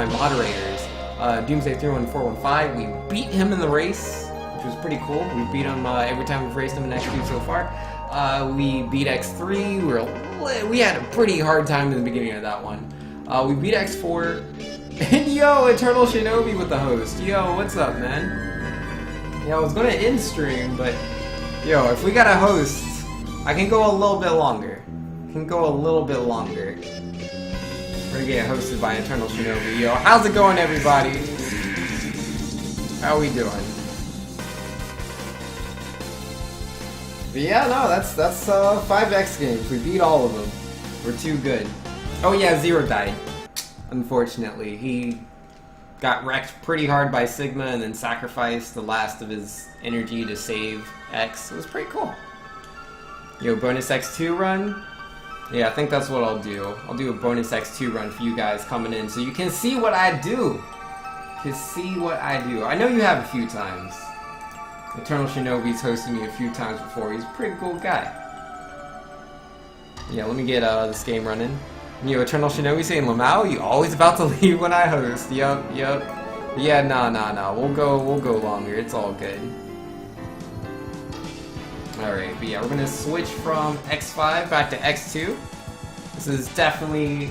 moderators, Doomsday31415. We beat him in the race, which was pretty cool. We beat him every time we've raced him in X2 so far. We beat X3. We had a pretty hard time in the beginning of that one. We beat X4. And yo, Eternal Shinobi with the host. Yo, what's up, man? Yeah, I was gonna end stream, but yo, if we got a host, I can go a little bit longer. We're gonna get hosted by Eternal Shinobi. Yo, how's it going, everybody? How we doing? But yeah, no, that's 5X games. We beat all of them. We're too good. Oh yeah, Zero died. Unfortunately, he got wrecked pretty hard by Sigma and then sacrificed the last of his energy to save X. It was pretty cool. Yo, bonus X2 run? Yeah, I think that's what I'll do. I'll do a bonus X2 run for you guys coming in so you can see what I do. I know you have a few times. Eternal Shinobi's hosted me a few times before. He's a pretty cool guy. Yeah, let me get this game running. Yo, Eternal Shinobi saying, Lamau, you always about to leave when I host. Yup. Yeah, nah. We'll go longer. It's all good. Alright, but yeah, we're gonna switch from X5 back to X2. This is definitely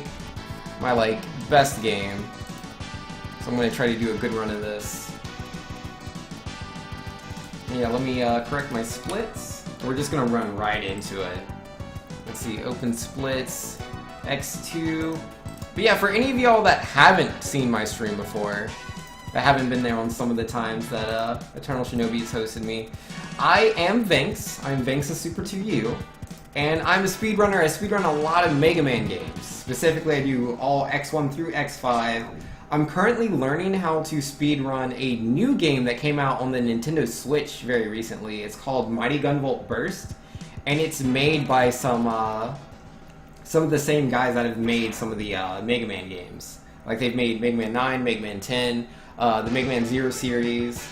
my, like, best game. So I'm gonna try to do a good run of this. Yeah, let me correct my splits. We're just gonna run right into it. Let's see, open splits, X2. But yeah, for any of y'all that haven't seen my stream before, that haven't been there on some of the times that Eternal Shinobi has hosted me, I am Vinx. I'm Vinx of Super 2U, and I'm a speedrunner. I speedrun a lot of Mega Man games. Specifically, I do all X1 through X5. I'm currently learning how to speedrun a new game that came out on the Nintendo Switch very recently. It's called Mighty Gunvolt Burst, and it's made by some of the same guys that have made some of the Mega Man games. Like, they've made Mega Man 9, Mega Man 10, the Mega Man 0 series,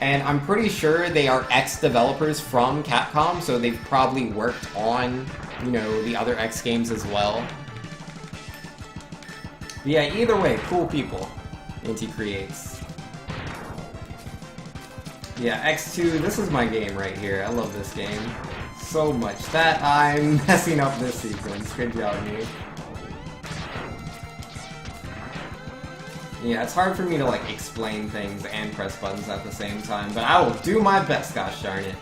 and I'm pretty sure they are ex-developers from Capcom, so they've probably worked on, you know, the other X games as well. But yeah, either way, cool people Inti creates. Yeah, X2, this is my game right here. I love this game so much. That I'm messing up this sequence. Good job, me. Yeah, it's hard for me to, like, explain things and press buttons at the same time, but I will do my best, gosh darn it.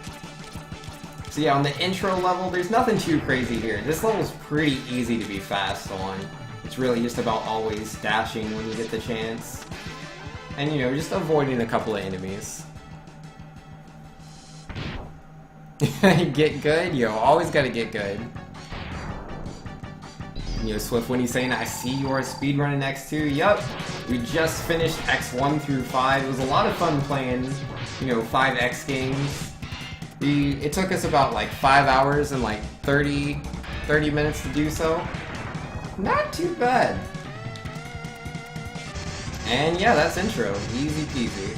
So yeah, on the intro level, there's nothing too crazy here. This level's pretty easy to be fast on. It's really just about always dashing when you get the chance. And, you know, just avoiding a couple of enemies. Get good? Yo, always gotta get good. Yo, Swift, when he's saying, I see you're speedrunning X2, yup. We just finished X1 through 5. It was a lot of fun playing, you know, 5X games. It took us about, like, 5 hours and, like, 30 minutes to do so. Not too bad. And yeah, that's intro. Easy peasy.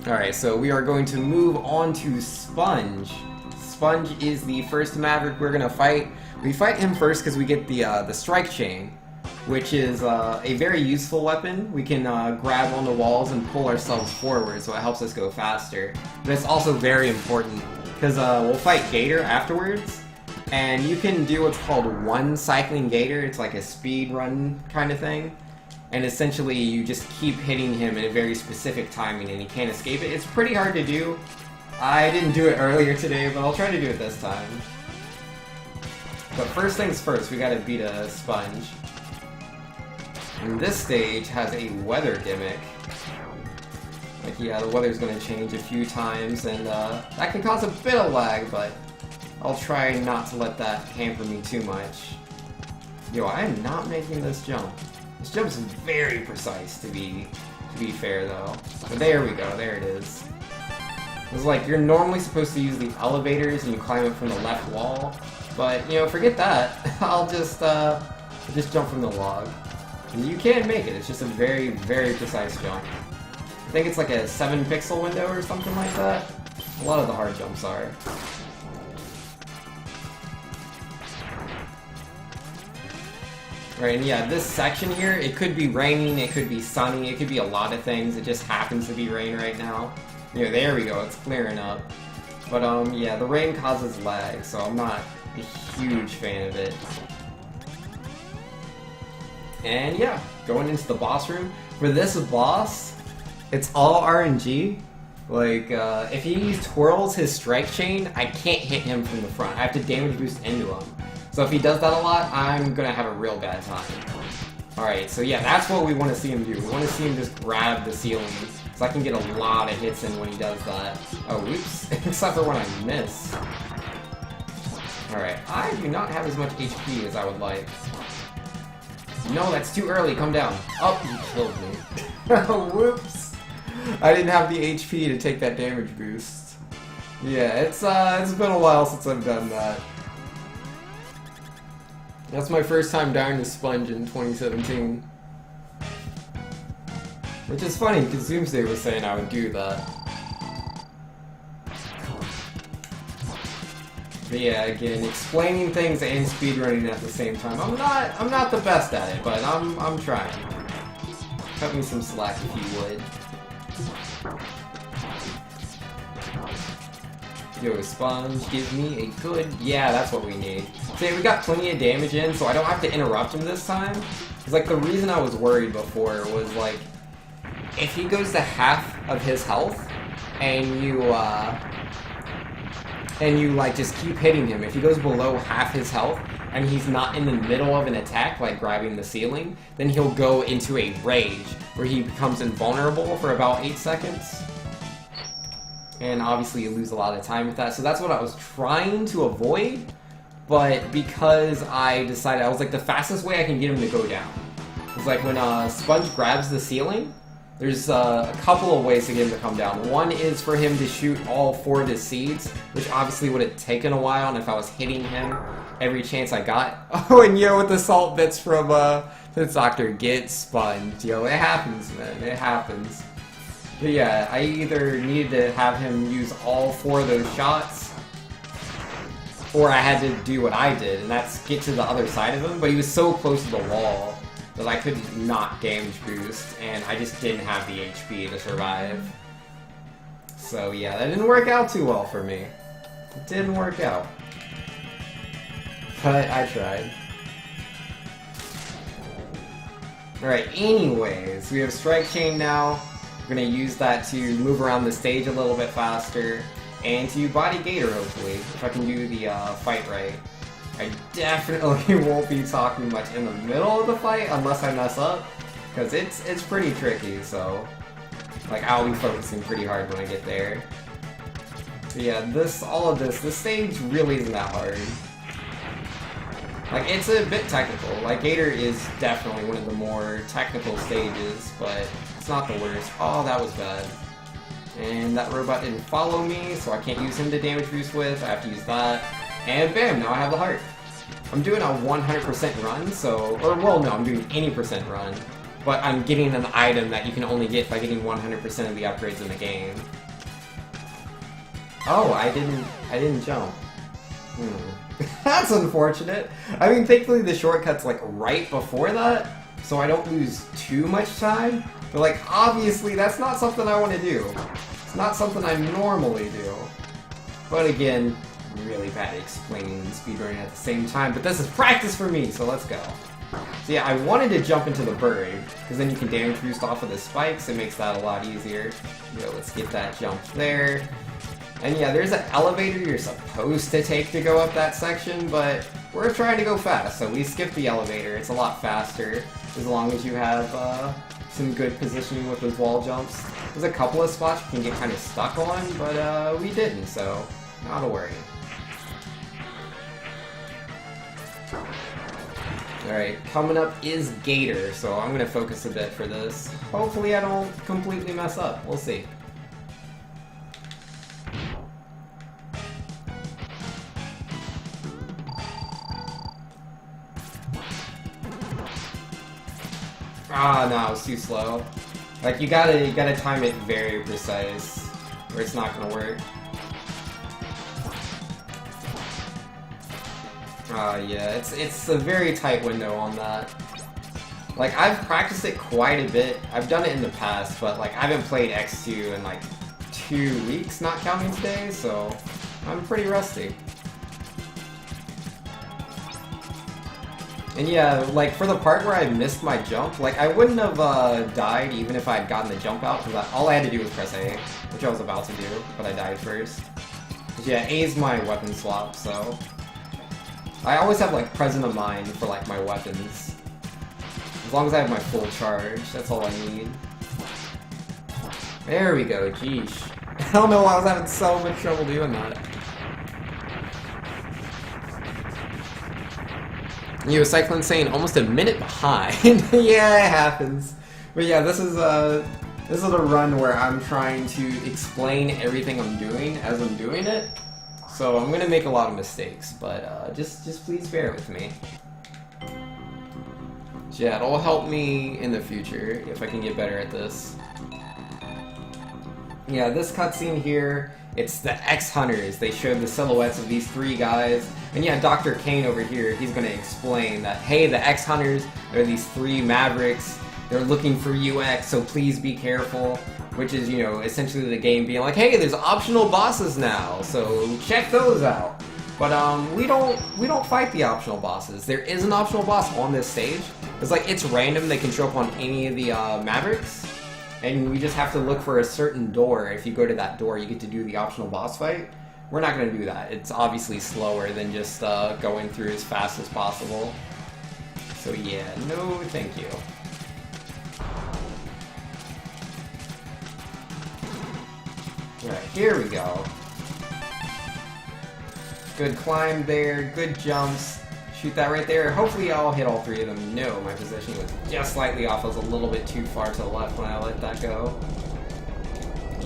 Alright, so we are going to move on to Sponge. Sponge is the first Maverick we're gonna fight. We fight him first because we get the strike chain, which is a very useful weapon. We can grab on the walls and pull ourselves forward, so it helps us go faster. But it's also very important because we'll fight Gator afterwards, and you can do what's called one cycling Gator. It's like a speed run kind of thing, and essentially you just keep hitting him in a very specific timing and he can't escape it. It's pretty hard to do. I didn't do it earlier today, but I'll try to do it this time. But first things first, we gotta beat a Sponge. And this stage has a weather gimmick. Like, yeah, the weather's gonna change a few times, and that can cause a bit of lag, but I'll try not to let that hamper me too much. Yo, I am not making this jump. This jump is very precise, to be fair, though. But there we go, there it is. It's like, you're normally supposed to use the elevators and you climb up from the left wall, but, you know, forget that. I'll just jump from the log. And you can make it, it's just a very, very precise jump. I think it's like a 7-pixel window or something like that. A lot of the hard jumps are. Right, and yeah, this section here, it could be raining, it could be sunny, it could be a lot of things. It just happens to be rain right now. You know, there we go, it's clearing up. But, yeah, the rain causes lag, so I'm not a huge fan of it. And yeah, going into the boss room. For this boss, it's all RNG. Like, if he twirls his strike chain, I can't hit him from the front. I have to damage boost into him. So if he does that a lot, I'm gonna have a real bad time. Alright, so yeah, that's what we want to see him do. We want to see him just grab the ceiling So I can get a lot of hits in when he does that. Oh, whoops. Except for when I miss. Alright, I do not have as much HP as I would like. No, that's too early. Come down. Oh, you killed me. Whoops. I didn't have the HP to take that damage boost. Yeah, it's been a while since I've done that. That's my first time dying to Sponge in 2017. Which is funny, because Zoomsday was saying I would do that. But yeah, again, explaining things and speedrunning at the same time. I'm not the best at it, but I'm trying. Cut me some slack if you would. Yo, Sponge, give me a good... Yeah, that's what we need. See, we got plenty of damage in, so I don't have to interrupt him this time. Because, like, the reason I was worried before was, like, if he goes to half of his health, and you, like, just keep hitting him, if he goes below half his health, and he's not in the middle of an attack, like grabbing the ceiling, then he'll go into a rage, where he becomes invulnerable for about 8 seconds. And obviously you lose a lot of time with that, so that's what I was trying to avoid, but because I decided, I was like, the fastest way I can get him to go down is like when Sponge grabs the ceiling, there's a couple of ways to get him to come down. One is for him to shoot all 4 of his seeds, which obviously would have taken a while, and if I was hitting him every chance I got. Oh, and yo, with the salt bits from the doctor, get Sponge. Yo, it happens, man, it happens. But yeah, I either needed to have him use all 4 of those shots, or I had to do what I did, and that's get to the other side of him, but he was so close to the wall that I couldn't not damage boost, and I just didn't have the HP to survive. So yeah, that didn't work out too well for me. It didn't work out. But I tried. Alright, anyways, we have Strike Chain now. We're going to use that to move around the stage a little bit faster, and to body Gator, hopefully, if I can do the fight right. I definitely won't be talking much in the middle of the fight unless I mess up, because it's pretty tricky, so like I'll be focusing pretty hard when I get there. But yeah, this stage really isn't that hard. Like, it's a bit technical. Like, Gator is definitely one of the more technical stages, but it's not the worst. Oh, that was bad. And that robot didn't follow me, so I can't use him to damage boost with. I have to use that. And bam, now I have the heart. I'm doing a 100% run, so... Or, well, no, I'm doing any percent run. But I'm getting an item that you can only get by getting 100% of the upgrades in the game. Oh, I didn't jump. That's unfortunate. I mean, thankfully the shortcut's like right before that, so I don't lose too much time. But like, obviously that's not something I want to do. It's not something I normally do. But again, I'm really bad at explaining and speedrunning at the same time, but this is practice for me, so let's go. So yeah, I wanted to jump into the bird, because then you can damage boost off of the spikes, it makes that a lot easier. Yo, let's get that jump there. And yeah, there's an elevator you're supposed to take to go up that section, but we're trying to go fast, so we skip the elevator. It's a lot faster, as long as you have some good positioning with those wall jumps. There's a couple of spots you can get kind of stuck on, but we didn't, so not a worry. Alright, coming up is Gator, so I'm going to focus a bit for this. Hopefully I don't completely mess up. We'll see. Ah, no, it's too slow. Like, you gotta time it very precise, or it's not gonna work. Yeah, it's a very tight window on that. Like, I've practiced it quite a bit. I've done it in the past, but like, I haven't played X2 in like 2 weeks, not counting today, so I'm pretty rusty. And yeah, like, for the part where I missed my jump, like, I wouldn't have died even if I had gotten the jump out, because all I had to do was press A, which I was about to do, but I died first. But yeah, A is my weapon swap, so... I always have, like, present of mind for, like, my weapons. As long as I have my full charge, that's all I need. There we go, jeesh. I don't know why I was having so much trouble doing that. Cyclone saying almost a minute behind. Yeah, it happens. But yeah, this is a run where I'm trying to explain everything I'm doing as I'm doing it. So I'm gonna make a lot of mistakes, but just please bear with me. Yeah, it'll help me in the future if I can get better at this. Yeah, this cutscene here, it's the X-Hunters. They showed the silhouettes of these three guys. And yeah, Dr. Kane over here, he's going to explain that, hey, the X-Hunters, they're these three Mavericks. They're looking for UX, so please be careful. Which is, you know, essentially the game being like, hey, there's optional bosses now, so check those out. But we don't fight the optional bosses. There is an optional boss on this stage. It's like, it's random. They can show up on any of the Mavericks. And we just have to look for a certain door. If you go to that door, you get to do the optional boss fight. We're not going to do that. It's obviously slower than just going through as fast as possible. So yeah, no thank you. Alright, here we go. Good climb there, good jumps. Shoot that right there. Hopefully I'll hit all three of them. No, my position was just slightly off. I was a little bit too far to the left when I let that go.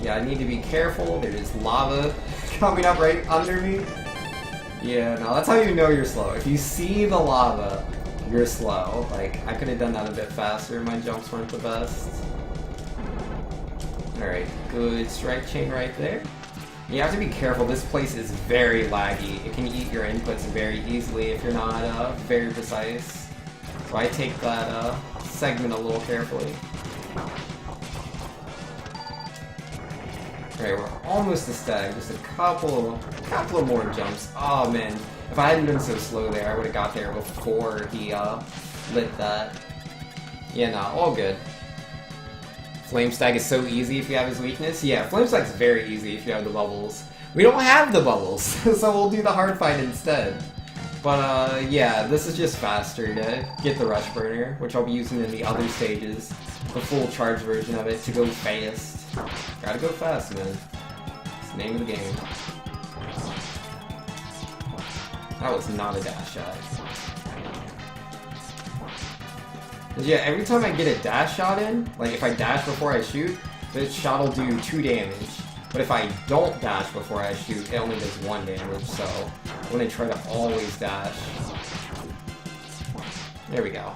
Yeah, I need to be careful. There's lava coming up right under me. Yeah, no, that's how you know you're slow. If you see the lava, you're slow. Like, I could have done that a bit faster. My jumps weren't the best. Alright, good strike chain right there. You have to be careful, this place is very laggy. It can eat your inputs very easily if you're not very precise. So I take that segment a little carefully. Alright, we're almost to stag, just a couple of more jumps. Oh man, if I hadn't been so slow there, I would have got there before he lit that. Yeah, nah, all good. Flame Stag is so easy if you have his weakness. Yeah, Flame Stag is very easy if you have the bubbles. We don't have the bubbles, so we'll do the hard fight instead. But yeah, this is just faster to get the Rush Burner, which I'll be using in the other stages. The full charge version of it to go fast. Gotta go fast, man. It's the name of the game. That was not a dash shot. Yeah, every time I get a dash shot in, like if I dash before I shoot, this shot will do 2 damage. But if I don't dash before I shoot, it only does 1 damage, so I'm gonna try to always dash. There we go.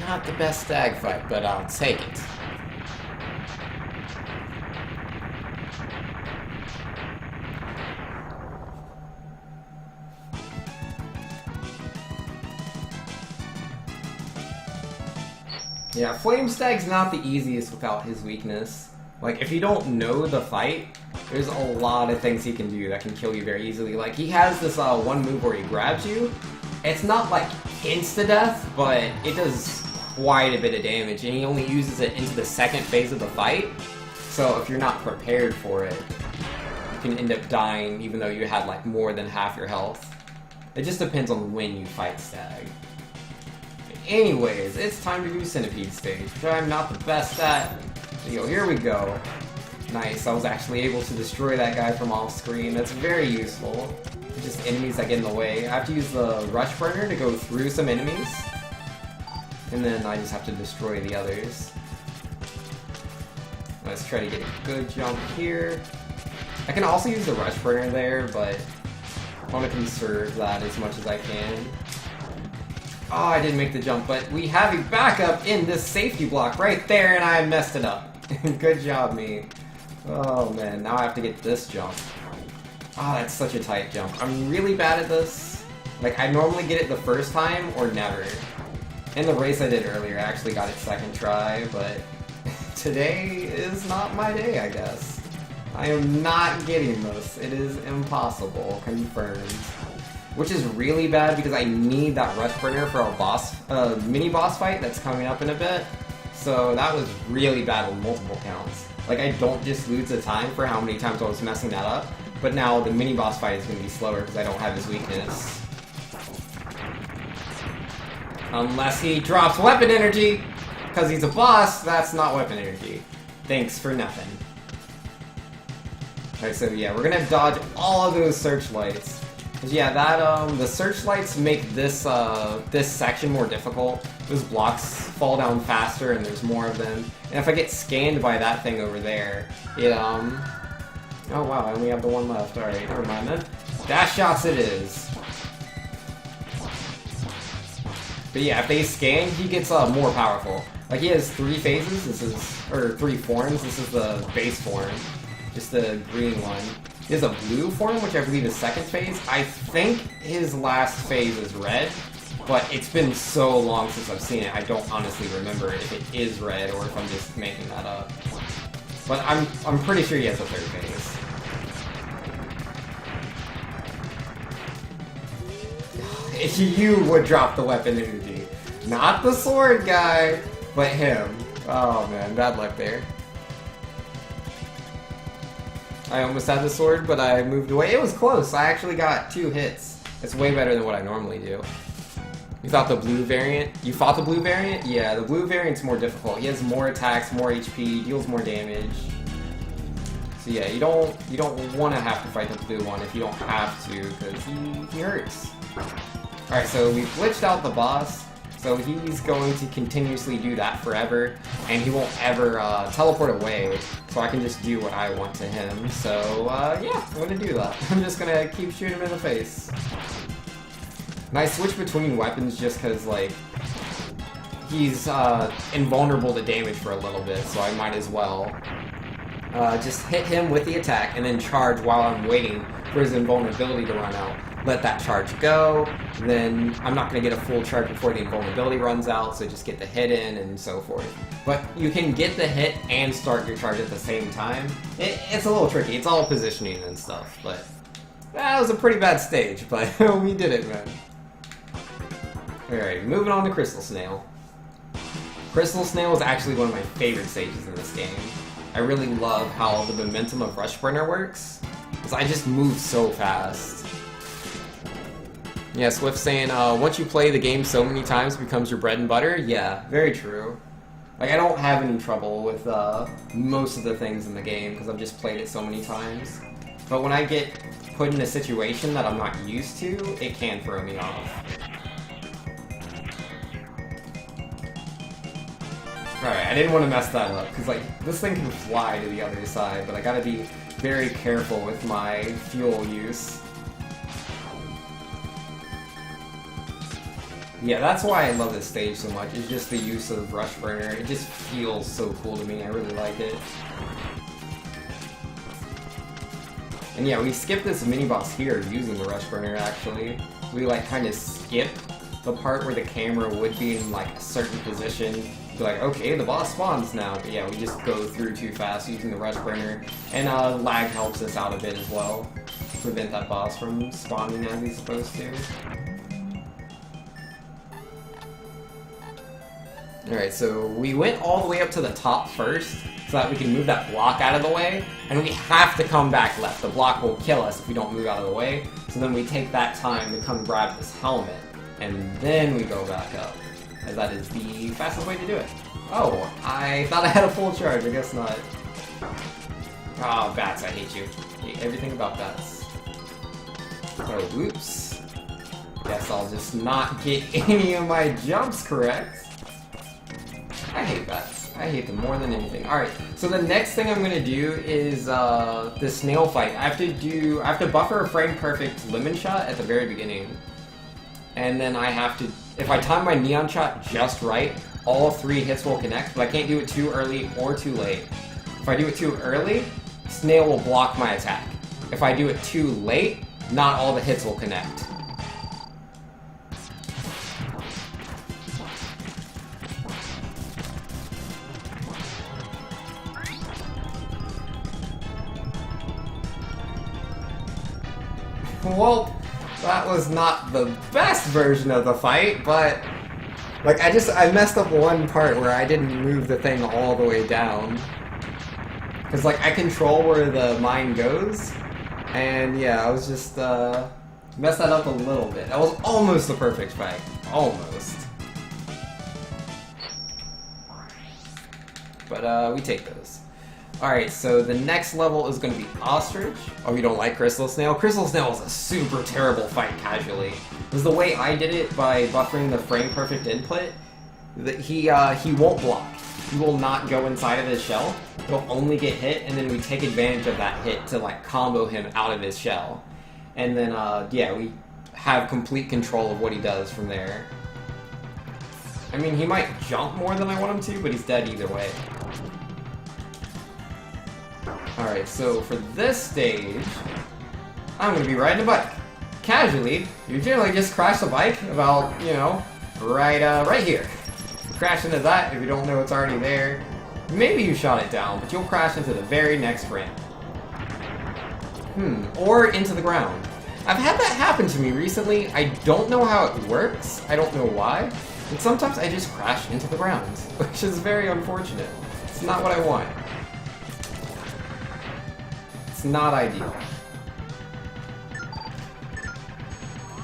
Not the best stag fight, but I'll take it. Yeah, Flame Stag's not the easiest without his weakness. Like, if you don't know the fight, there's a lot of things he can do that can kill you very easily. Like, he has this one move where he grabs you. It's not like insta-death, but it does quite a bit of damage, and he only uses it into the second phase of the fight. So if you're not prepared for it, you can end up dying even though you had like more than half your health. It just depends on when you fight Stag. Anyways, it's time to do Centipede stage, which I'm not the best at. So here we go. Nice, I was actually able to destroy that guy from off screen. That's very useful. Just enemies that get in the way. I have to use the Rush Burner to go through some enemies. And then I just have to destroy the others. Let's try to get a good jump here. I can also use the Rush Burner there, but I want to conserve that as much as I can. Oh, I didn't make the jump, but we have a backup in this safety block right there, and I messed it up. Good job, me. Oh man, now I have to get this jump. Oh, that's such a tight jump. I'm really bad at this. Like, I normally get it the first time or never. In the race I did earlier, I actually got it second try, but today is not my day, I guess. I am not getting this. It is impossible. Confirmed. Which is really bad because I need that Rush Burner for a mini boss fight that's coming up in a bit. So that was really bad on multiple counts. Like, I don't just lose the time for how many times I was messing that up, but now the mini boss fight is going to be slower because I don't have his weakness. Unless he drops weapon energy! because he's a boss, that's not weapon energy. Thanks for nothing. Alright, so yeah, we're gonna dodge all of those searchlights. Cause yeah, that the searchlights make this this section more difficult. Those blocks fall down faster and there's more of them. And if I get scanned by that thing over there, it oh wow, I only have the one left. Alright, never mind then. Dash shots it is. But yeah, if they scan, he gets more powerful. Like he has 3 phases, or 3 forms, this is the base form. Just the green one. He has a blue form, which I believe is second phase. I think his last phase is red, but it's been so long since I've seen it, I don't honestly remember if it is red or if I'm just making that up. But I'm pretty sure he has a third phase. You would drop the weapon energy. Not the sword guy, but him. Oh man, bad luck there. I almost had the sword, but I moved away. It was close. I actually got 2 hits. It's way better than what I normally do. You thought the blue variant? You fought the blue variant? Yeah, the blue variant's more difficult. He has more attacks, more HP, deals more damage. So yeah, you don't want to have to fight the blue one if you don't have to, because he hurts. Alright, so we've glitched out the boss. So he's going to continuously do that forever, and he won't ever teleport away, so I can just do what I want to him. So, yeah, I'm gonna do that. I'm just gonna keep shooting him in the face. And I switch between weapons just because, like, he's invulnerable to damage for a little bit, so I might as well just hit him with the attack and then charge while I'm waiting for his invulnerability to run out. Let that charge go, then I'm not going to get a full charge before the invulnerability runs out, so just get the hit in and so forth. But you can get the hit and start your charge at the same time. It's a little tricky, it's all positioning and stuff, but that was a pretty bad stage, but we did it, man. Alright, moving on to Crystal Snail. Crystal Snail is actually one of my favorite stages in this game. I really love how the momentum of Rush Burner works, because I just move so fast. Yeah, Swift saying, once you play the game so many times, it becomes your bread and butter. Yeah, very true. Like, I don't have any trouble with most of the things in the game, because I've just played it so many times. But when I get put in a situation that I'm not used to, it can throw me off. Alright, I didn't want to mess that up, because, like, this thing can fly to the other side, but I gotta be very careful with my fuel use. Yeah, that's why I love this stage so much, it's just the use of Rush Burner. It just feels so cool to me, I really like it. And yeah, we skipped this mini-boss here using the Rush Burner, actually. We, like, kind of skip the part where the camera would be in, like, a certain position. Be like, okay, the boss spawns now. But yeah, we just go through too fast using the Rush Burner. And lag helps us out a bit as well. Prevent that boss from spawning as he's supposed to. Alright, so we went all the way up to the top first, so that we can move that block out of the way, and we have to come back left. The block will kill us if we don't move out of the way, so then we take that time to come grab this helmet, and then we go back up, as that is the fastest way to do it. Oh, I thought I had a full charge, I guess not. Oh, bats, I hate you. I hate everything about bats. Oh, whoops. Guess I'll just not get any of my jumps correct. I hate bats. I hate them more than anything. Alright, so the next thing I'm gonna do is the snail fight. I have to buffer a frame perfect lemon shot at the very beginning. And then I have to, if I time my neon shot just right, all 3 hits will connect, but I can't do it too early or too late. If I do it too early, snail will block my attack. If I do it too late, not all the hits will connect. Well, that was not the best version of the fight, but like I messed up one part where I didn't move the thing all the way down. Cause like I control where the mine goes, and yeah, I was just messed that up a little bit. That was almost the perfect fight, almost. but we take those. Alright, so the next level is going to be Ostrich. Oh, you don't like Crystal Snail? Crystal Snail is a super terrible fight casually. Because the way I did it by buffering the frame perfect input, that he won't block. He will not go inside of his shell. He'll only get hit, and then we take advantage of that hit to like combo him out of his shell. And then, yeah, we have complete control of what he does from there. I mean, he might jump more than I want him to, but he's dead either way. Alright, so for this stage, I'm going to be riding a bike. Casually, you generally just crash the bike about, you know, right here. You crash into that if you don't know it's already there. Maybe you shot it down, but you'll crash into the very next ramp. Or into the ground. I've had that happen to me recently. I don't know how it works. I don't know why. But sometimes I just crash into the ground, which is very unfortunate. It's not what I want. It's not ideal.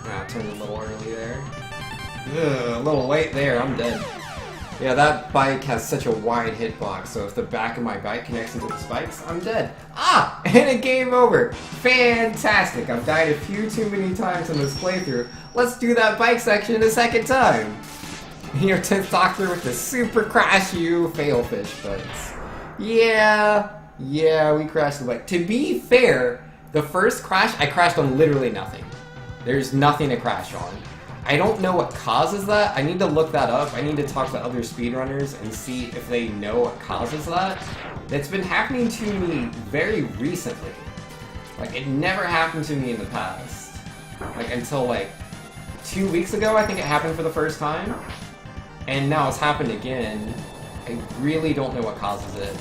Ah, turned a little early there. Ugh, a little late there, I'm dead. Yeah, that bike has such a wide hitbox, so if the back of my bike connects into the spikes, I'm dead. Ah! And a game over! Fantastic! I've died a few too many times in this playthrough. Let's do that bike section a second time! Your 10th Doctor with the super crash you failfish butts. Yeah, we crashed the bike. To be fair, the first crash, I crashed on literally nothing. There's nothing to crash on. I don't know what causes that. I need to look that up. I need to talk to other speedrunners and see if they know what causes that. That's been happening to me very recently. Like, it never happened to me in the past. Like, until like 2 weeks ago, I think it happened for the first time. And now it's happened again. I really don't know what causes it.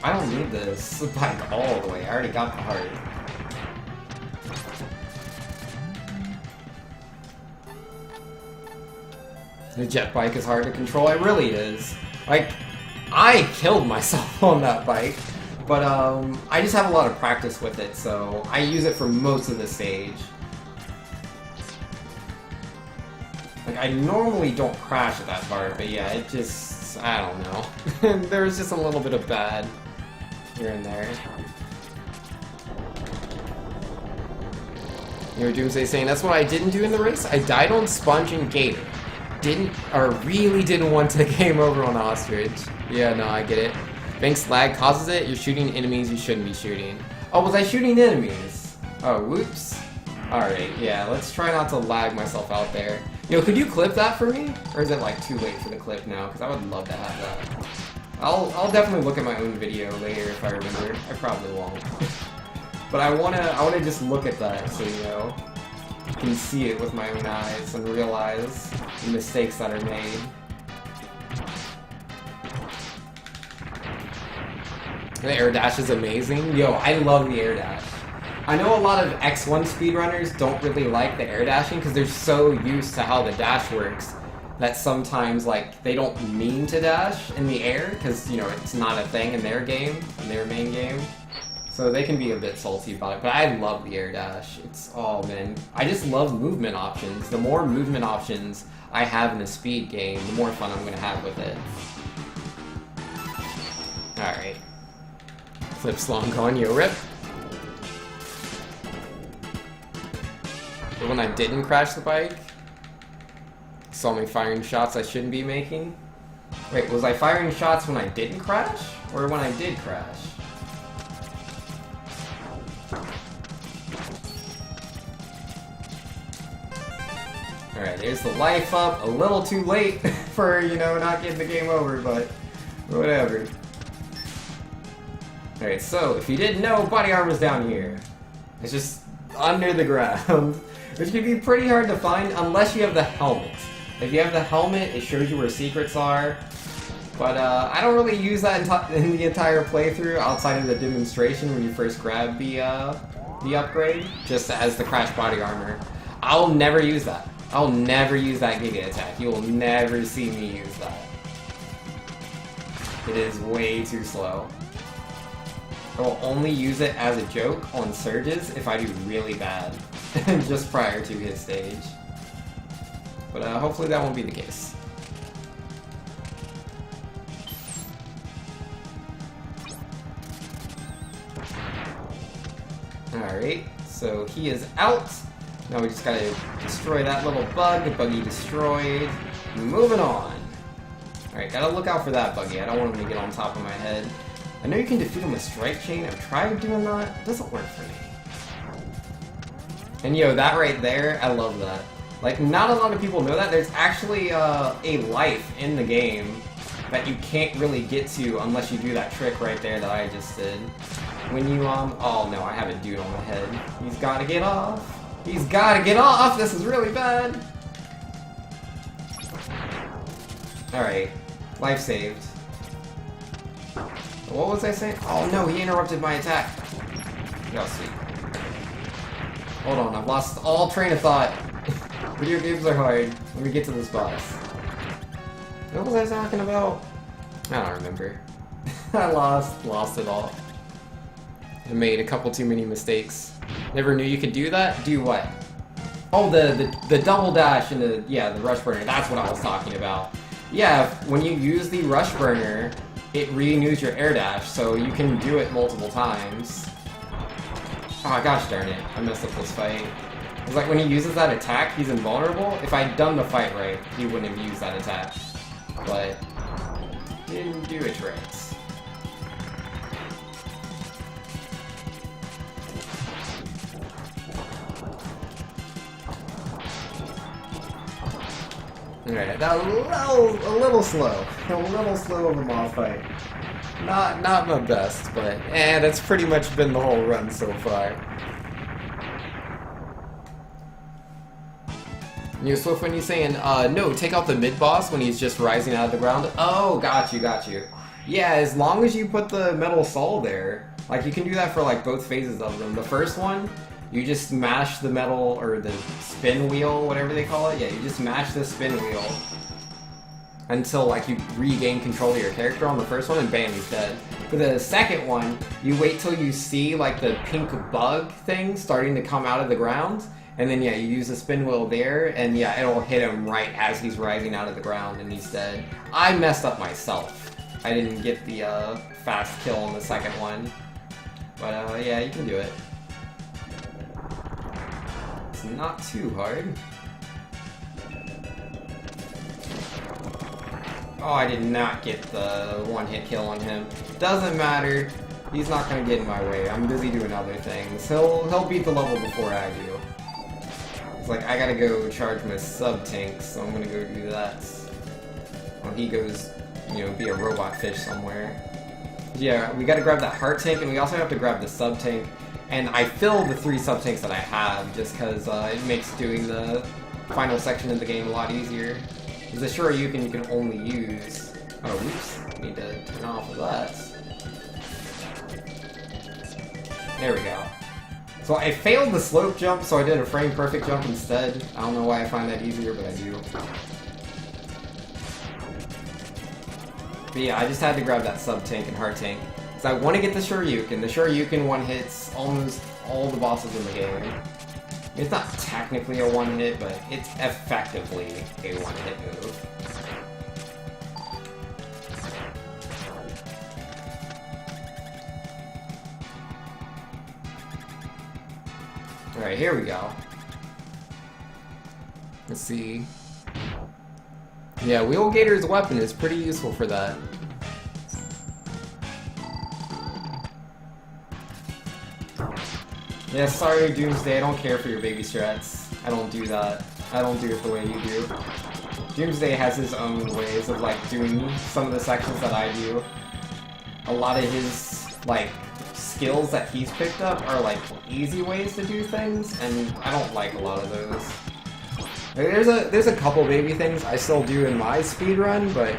I don't need this bike all the way. I already got the heart. The jet bike is hard to control. It really is. Like, I killed myself on that bike, but I just have a lot of practice with it, so I use it for most of the stage. Like, I normally don't crash at that part, but yeah, it just, I don't know. There's just a little bit of bad here and there. You know, Doomsday saying, that's what I didn't do in the race. I died on Sponge and Gator. Really didn't want to game over on Ostrich. Yeah, no, I get it. Banks lag causes it. You're shooting enemies you shouldn't be shooting. Oh, was I shooting enemies? Oh, whoops. Alright, yeah, let's try not to lag myself out there. Yo, could you clip that for me? Or is it like too late for the clip now? Because I would love to have that. I'll definitely look at my own video later if I remember. I probably won't. But I wanna just look at that so, you know, I can see it with my own eyes and realize the mistakes that are made. The air dash is amazing. Yo, I love the air dash. I know a lot of X1 speedrunners don't really like the air dashing because they're so used to how the dash works that sometimes, like, they don't mean to dash in the air because, you know, it's not a thing in their game, in their main game. So they can be a bit salty about it, but I love the air dash. It's, oh man, I just love movement options. The more movement options I have in a speed game, the more fun I'm going to have with it. Alright. Flip's long gone, yo rip. But when I didn't crash the bike, saw me firing shots I shouldn't be making. Wait, was I firing shots when I didn't crash? Or when I did crash? Alright, there's the life up. A little too late for, you know, not getting the game over, but whatever. Alright, so if you didn't know, body armor's down here. It's just under the ground, which can be pretty hard to find unless you have the helmet. If you have the helmet, it shows you where secrets are. But I don't really use that in the entire playthrough outside of the demonstration when you first grab the upgrade, just as the crash body armor. I'll never use that. I'll never use that Giga attack. You will never see me use that. It is way too slow. I will only use it as a joke on surges if I do really bad, just prior to his stage. But hopefully that won't be the case. Alright, so he is out. Now we just gotta destroy that little bug. Buggy destroyed. Moving on. Alright, gotta look out for that buggy. I don't want him to get on top of my head. I know you can defeat him with Strike Chain. I've tried doing that. It doesn't work for me. And yo, that right there, I love that. Like, not a lot of people know that. There's actually a life in the game that you can't really get to unless you do that trick right there that I just did. When you, oh no, I have a dude on my head. He's gotta get off. He's gotta get off! This is really bad! Alright. Life saved. What was I saying? Oh no, he interrupted my attack. Oh, sweet. Hold on, I've lost all train of thought. Video games are hard. Let me get to this boss. What was I talking about? I don't remember. I lost it all. I made a couple too many mistakes. Never knew you could do that? Do what? Oh, the double dash and the rush burner. That's what I was talking about. Yeah, when you use the rush burner, it renews your air dash, so you can do it multiple times. Oh gosh darn it, I messed up this fight. It's like when he uses that attack, he's invulnerable. If I'd done the fight right, he wouldn't have used that attack. But didn't do it right. Alright, that was a little slow. A little slow of a mob fight. Not my best, but that's pretty much been the whole run so far. New Swift, when he's saying, no, take out the mid-boss when he's just rising out of the ground. Oh, got you. Yeah, as long as you put the metal soul there, like, you can do that for, like, both phases of them. The first one, you just mash the metal, or the spin wheel, whatever they call it. Yeah, you just mash the spin wheel until, like, you regain control of your character on the first one, and bam, he's dead. For the second one, you wait till you see, like, the pink bug thing starting to come out of the ground, and then, yeah, you use the spin wheel there, and yeah, it'll hit him right as he's rising out of the ground, and he's dead. I messed up myself. I didn't get the fast kill on the second one. But, yeah, you can do it. It's not too hard. Oh, I did not get the one-hit kill on him. Doesn't matter. He's not gonna get in my way. I'm busy doing other things. He'll beat the level before I do. It's like, I gotta go charge my sub-tank, so I'm gonna go do that. While he goes, you know, be a robot fish somewhere. Yeah, we gotta grab that heart tank, and we also have to grab the sub-tank. And I fill the 3 sub-tanks that I have, just because it makes doing the final section of the game a lot easier. Because the Shoryuken you can only use... Oh, oops. I need to turn off of that. There we go. So I failed the slope jump, so I did a frame perfect jump instead. I don't know why I find that easier, but I do. But yeah, I just had to grab that sub-tank and heart tank. Because I want to get the Shoryuken. The Shoryuken one-hits almost all the bosses in the game. It's not technically a one-hit, but it's effectively a one-hit move. Alright, here we go. Let's see. Yeah, Wheelgator's weapon is pretty useful for that. Yeah, sorry Doomsday, I don't care for your baby strats. I don't do that. I don't do it the way you do. Doomsday has his own ways of, like, doing some of the sections that I do. A lot of his, like, skills that he's picked up are, like, easy ways to do things, and I don't like a lot of those. There's a couple baby things I still do in my speedrun, but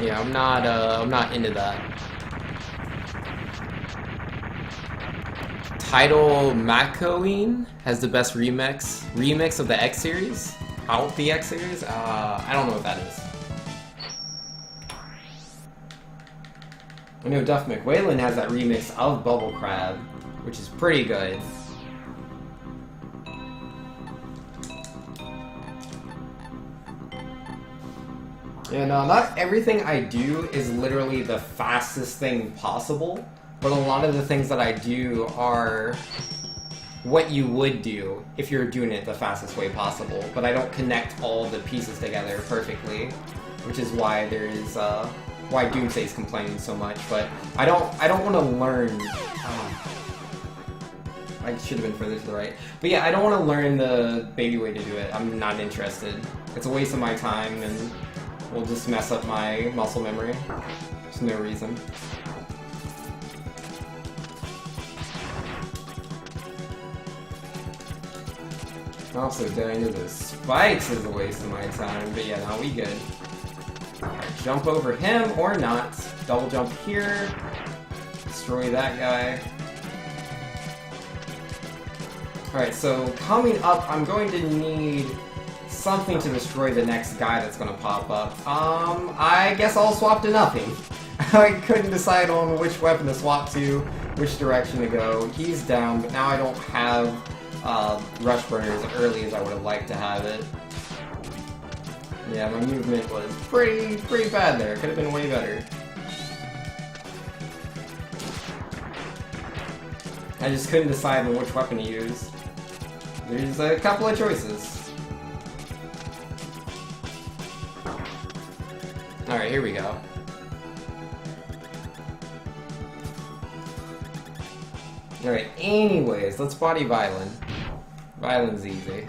yeah, I'm not into that. Tidal Makoeen has the best remix of the X series. Out the X series? I don't know what that is. I know Duff McWhalen has that remix of Bubble Crab, which is pretty good. Yeah, no, not everything I do is literally the fastest thing possible, but a lot of the things that I do are what you would do if you're doing it the fastest way possible, but I don't connect all the pieces together perfectly, which is why there is, why Doomsay's complaining so much, but I don't want to learn... I should have been further to the right. But yeah, I don't want to learn the baby way to do it. I'm not interested. It's a waste of my time, and will just mess up my muscle memory. There's no reason. Also, dying to the spikes is a waste of my time, but yeah, no, we good. Alright, jump over him, or not. Double jump here. Destroy that guy. Alright, so coming up, I'm going to need something to destroy the next guy that's going to pop up. I guess I'll swap to nothing. I couldn't decide on which weapon to swap to, which direction to go. He's down, but now I don't have Rush Burner as early as I would have liked to have it. Yeah, my movement was pretty bad there. Could have been way better. I just couldn't decide on which weapon to use. There's a couple of choices. Alright, here we go. Alright, anyways, let's body Violin. Violin's easy.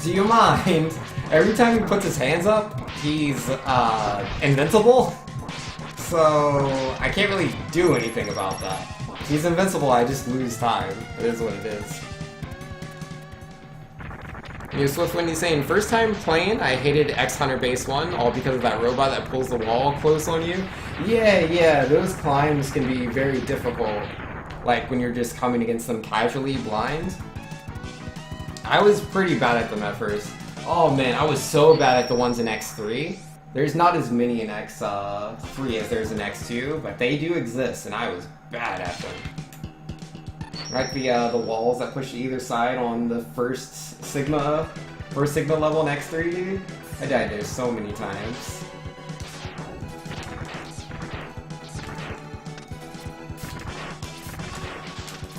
Do you mind? Every time he puts his hands up, he's invincible. So I can't really do anything about that. He's invincible, I just lose time. It is what it is. Here's Swift Wendy saying, first time playing, I hated X Hunter Base 1, all because of that robot that pulls the wall close on you. Yeah, those climbs can be very difficult. Like when you're just coming against them casually blind. I was pretty bad at them at first. Oh man, I was so bad at the ones in X3. There's not as many in X3 as there's in X2, but they do exist, and I was bad at them. Like the walls that push to either side on the first Sigma level in X3, dude. I died there so many times.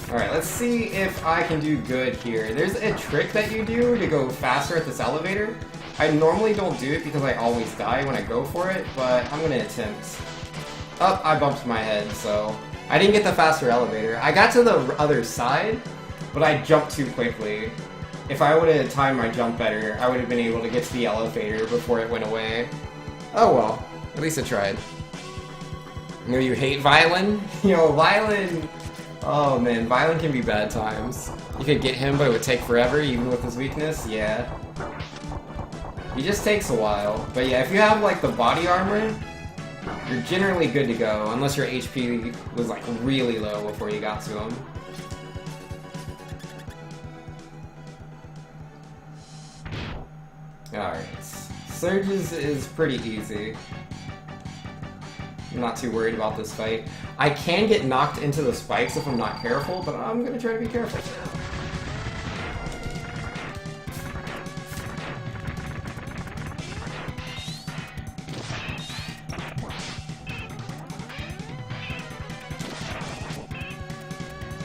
Alright, let's see if I can do good here. There's a trick that you do to go faster at this elevator. I normally don't do it because I always die when I go for it, but I'm gonna attempt. Oh, I bumped my head, so I didn't get the faster elevator. I got to the other side, but I jumped too quickly. If I would have timed my jump better, I would have been able to get to the elevator before it went away. Oh well, at least I tried. You know you hate Violin? You know, Violin... Oh man, Violin can be bad times. You could get him, but it would take forever, even with his weakness, yeah. He just takes a while. But yeah, if you have like the body armor, you're generally good to go, unless your HP was like really low before you got to him. Alright, Surges is pretty easy. I'm not too worried about this fight. I can get knocked into the spikes if I'm not careful, but I'm gonna try to be careful.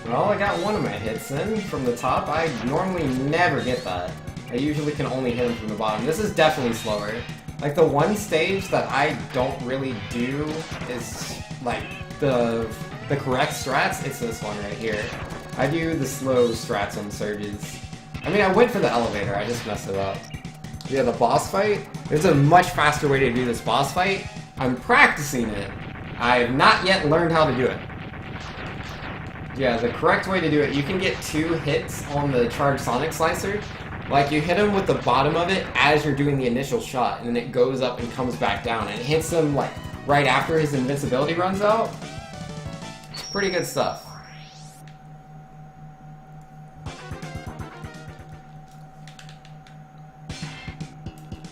Well, I got one of my hits in from the top. I normally never get that. I usually can only hit him from the bottom. This is definitely slower. Like, the one stage that I don't really do is, like, the correct strats. It's this one right here. I do the slow strats on Surges. I mean, I went for the elevator. I just messed it up. Yeah, the boss fight. There's a much faster way to do this boss fight. I'm practicing it. I have not yet learned how to do it. Yeah, the correct way to do it, you can get 2 hits on the Charged Sonic Slicer. Like, you hit him with the bottom of it as you're doing the initial shot, and then it goes up and comes back down, and it hits him, like, right after his invincibility runs out. It's pretty good stuff.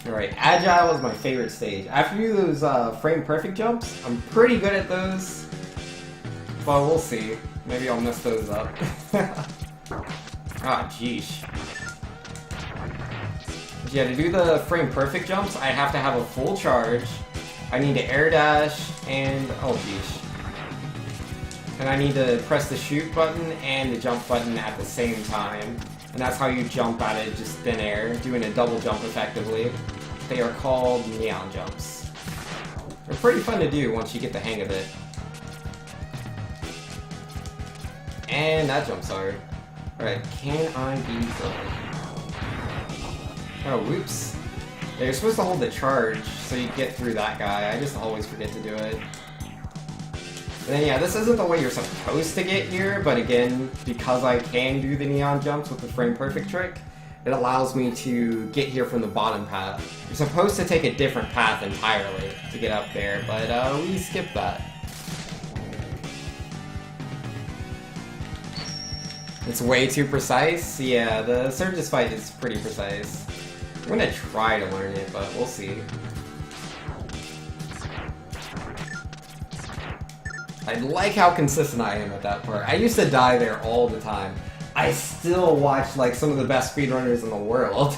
Alright, Agile is my favorite stage. After you do those frame perfect jumps, I'm pretty good at those. But we'll see. Maybe I'll mess those up. Ah, jeesh. Yeah, to do the frame perfect jumps, I have to have a full charge. I need to air dash and oh geez. And I need to press the shoot button and the jump button at the same time. And that's how you jump out of just thin air, doing a double jump effectively. They are called neon jumps. They're pretty fun to do once you get the hang of it. And that jumps hard. Alright, can I be done? Oh, whoops. Yeah, you're supposed to hold the charge so you get through that guy. I just always forget to do it. And then yeah, this isn't the way you're supposed to get here, but again, because I can do the neon jumps with the frame perfect trick, it allows me to get here from the bottom path. You're supposed to take a different path entirely to get up there, but we skipped that. It's way too precise? Yeah, the Surge's fight is pretty precise. I'm gonna try to learn it, but we'll see. I like how consistent I am at that part. I used to die there all the time. I still watch like some of the best speedrunners in the world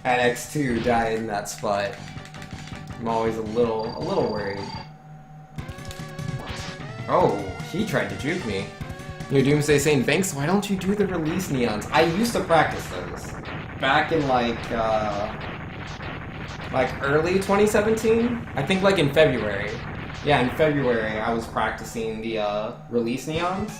at X2 die in that spot. I'm always a little worried. Oh, he tried to juke me. Your Doomsday saying, Banks, why don't you do the release neons? I used to practice those back in like early 2017. I think like in February. Yeah, in February I was practicing the release neons.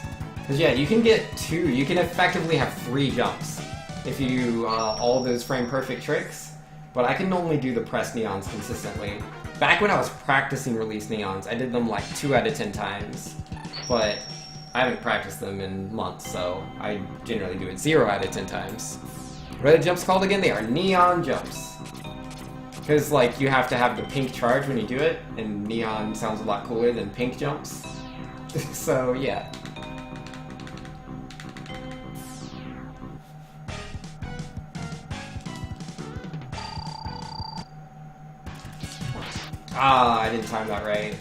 Cause yeah, you can get two. You can effectively have 3 jumps if you do all those frame perfect tricks. But I can only do the press neons consistently. Back when I was practicing release neons, I did them like 2 out of 10 times. But I haven't practiced them in months, so I generally do it 0 out of 10 times. What are the jumps called again? They are neon jumps. Because, like, you have to have the pink charge when you do it, and neon sounds a lot cooler than pink jumps. So, yeah. Ah, I didn't time that right.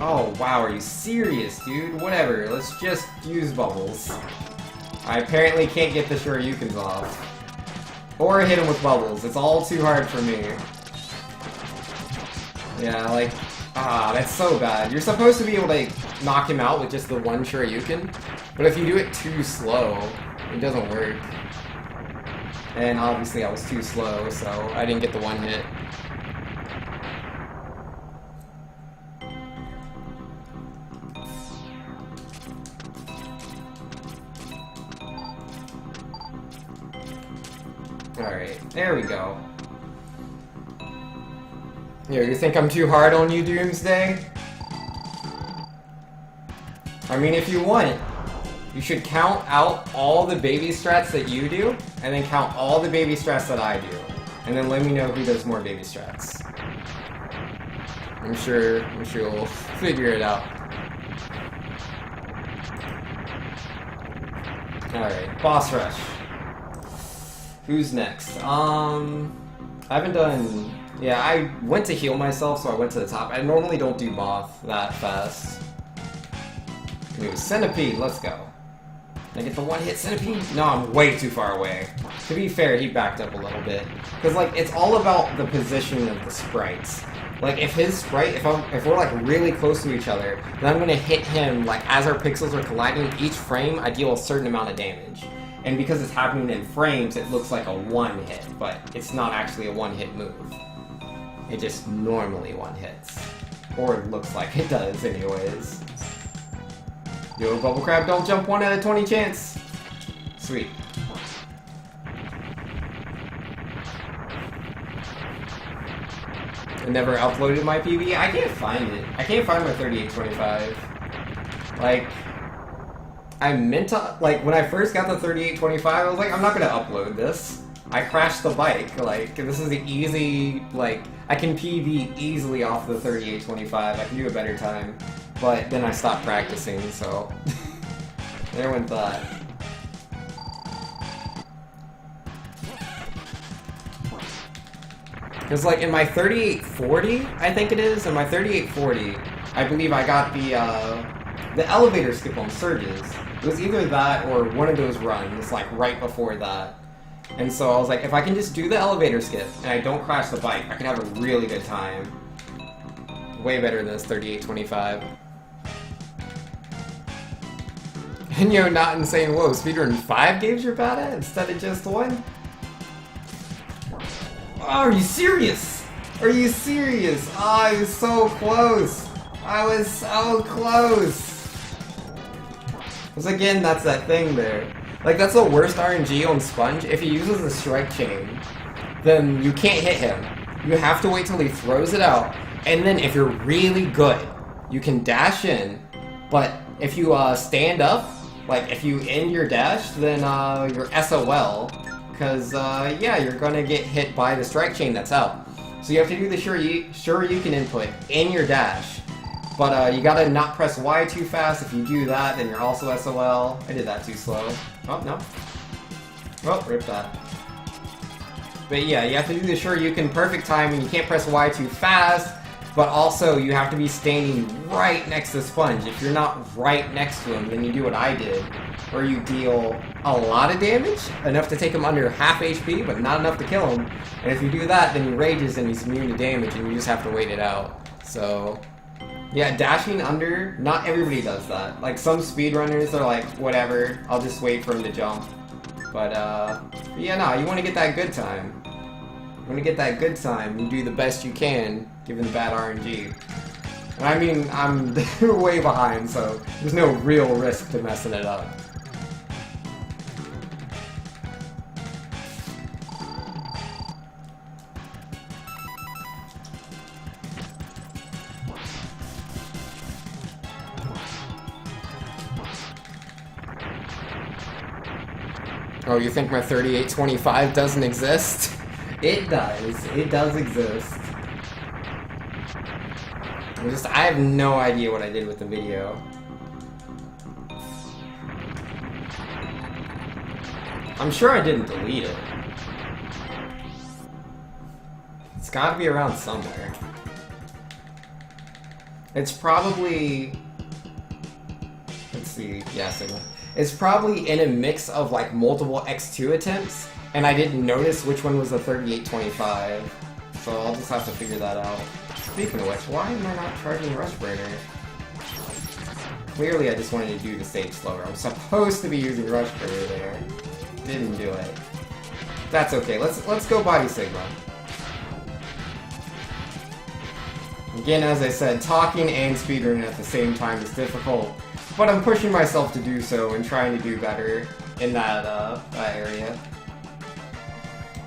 Oh, wow, are you serious, dude? Whatever, let's just use bubbles. I apparently can't get the Shoryukens off. Or hit him with bubbles. It's all too hard for me. Yeah, like... Ah, that's so bad. You're supposed to be able to knock him out with just the one Shoryuken, but if you do it too slow, it doesn't work. And obviously I was too slow, so I didn't get the one hit. Alright, there we go. Here, you think I'm too hard on you, Doomsday? I mean, if you want, you should count out all the baby strats that you do, and then count all the baby strats that I do. And then let me know who does more baby strats. I'm sure you'll figure it out. Alright, boss rush. Who's next? I haven't done... Yeah, I went to heal myself, so I went to the top. I normally don't do Moth that fast. Anyway, Centipede, let's go. Can I get the one-hit Centipede? No, I'm way too far away. To be fair, he backed up a little bit. Because, like, it's all about the positioning of the sprites. Like, if his sprite, if we're, like, really close to each other, then I'm gonna hit him, like, as our pixels are colliding, each frame, I deal a certain amount of damage. And because it's happening in frames, it looks like a one-hit, but it's not actually a one-hit move. It just normally one-hits. Or it looks like it does, anyways. Yo, Bubble Crab, don't jump 1 out of 20 chance! Sweet. I never uploaded my PB. I can't find it. I can't find my 3825. Like... I meant to, like, when I first got the 3825, I was like, I'm not gonna upload this. I crashed the bike, like, this is the easy, like, I can PB easily off the 3825, I can do a better time. But then I stopped practicing, so... there went that. Because, like, in my 3840, I think it is, in my 3840, I believe I got the elevator skip on Surges. It was either that or one of those runs, like, right before that. And so I was like, if I can just do the elevator skip and I don't crash the bike, I can have a really good time. Way better than this 3825. And yo, not insane. Whoa, speedrun 5 games you're bad at instead of just 1? Oh, are you serious? Are you serious? Oh, I was so close. I was so close. Because again, that's that thing there. Like, that's the worst RNG on Sponge. If he uses the strike chain, then you can't hit him. You have to wait till he throws it out. And then if you're really good, you can dash in. But if you stand up, like if you end your dash, then you're SOL. Because, yeah, you're going to get hit by the strike chain that's out. So you have to do the sure you can input in your dash. But you gotta not press Y too fast. If you do that, then you're also SOL. I did that too slow. Oh, no. Oh, rip that. But yeah, you have to do the sure you can perfect timing. You can't press Y too fast. But also, you have to be standing right next to Sponge. If you're not right next to him, then you do what I did. Where you deal a lot of damage, enough to take him under half HP, but not enough to kill him. And if you do that, then he rages and he's immune to damage, and you just have to wait it out. So, yeah, dashing under, not everybody does that. Like, some speedrunners are like, whatever, I'll just wait for him to jump. But, yeah, no, you want to get that good time. You want to get that good time, you do the best you can, given the bad RNG. And I mean, I'm way behind, so there's no real risk to messing it up. Oh, you think my 3825 doesn't exist? It does. It does exist. I have no idea what I did with the video. I'm sure I didn't delete it. It's gotta be around somewhere. It's probably... Let's see, yeah, signal. It's probably in a mix of like multiple X2 attempts, and I didn't notice which one was the 3825. So I'll just have to figure that out. Speaking of which, why am I not charging Rush Burner? Clearly I just wanted to do the stage slower. I'm supposed to be using Rush Burner there. Didn't do it. That's okay. Let's go Body Sigma. Again, as I said, talking and speedrunning at the same time is difficult, but I'm pushing myself to do so and trying to do better in that area.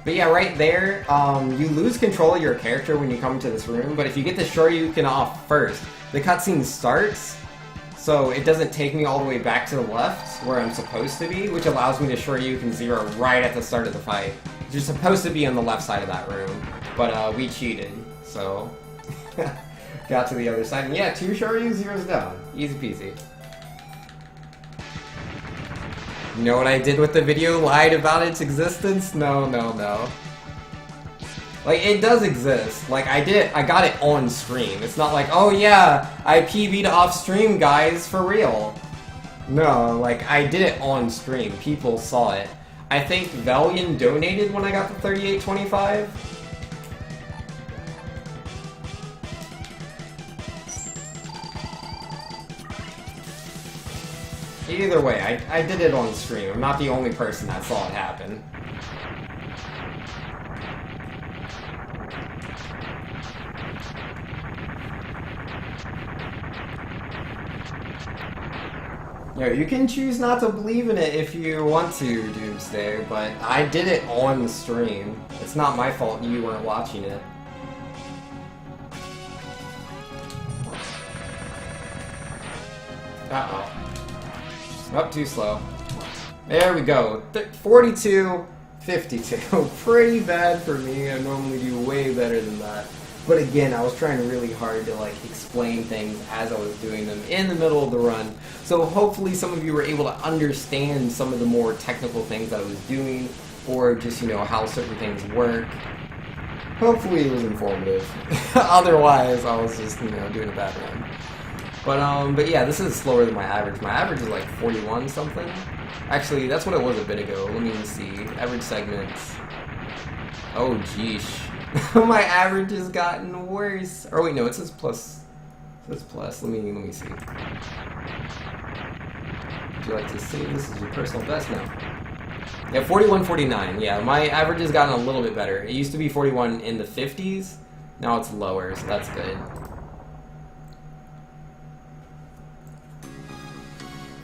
But yeah, right there, you lose control of your character when you come to this room, but if you get the Shoryuken off first, the cutscene starts, so it doesn't take me all the way back to the left, where I'm supposed to be, which allows me to Shoryuken 0 right at the start of the fight. You're supposed to be on the left side of that room, but we cheated, so... got to the other side, and yeah, 2 Shoryu, 0's down. Easy peasy. You know what I did with the video? Lied about its existence? No, no, no. Like, it does exist. Like, I got it on stream. It's not like, oh yeah, I PB'd off stream, guys, for real. No, like, I did it on stream. People saw it. I think Valian donated when I got the 3825. Either way, I did it on stream. I'm not the only person that saw it happen. Yo, you can choose not to believe in it if you want to, Doomsday, but I did it on the stream. It's not my fault you weren't watching it. Uh-oh. Up too slow. There we go. 42, 52. Pretty bad for me. I normally do way better than that. But again, I was trying really hard to like explain things as I was doing them in the middle of the run. So hopefully some of you were able to understand some of the more technical things that I was doing, or just, you know, how certain things work. Hopefully it was informative. Otherwise, I was just, you know, doing a bad run. But yeah, this is slower than my average. My average is like 41 something. Actually, that's what it was a bit ago. Let me see. Average segments. Oh, jeesh. My average has gotten worse. Or wait, no, it says plus. It says plus. Let me see. Would you like to save this as your personal best now? Yeah, 41.49. Yeah, my average has gotten a little bit better. It used to be 41 in the 50s. Now it's lower, so that's good.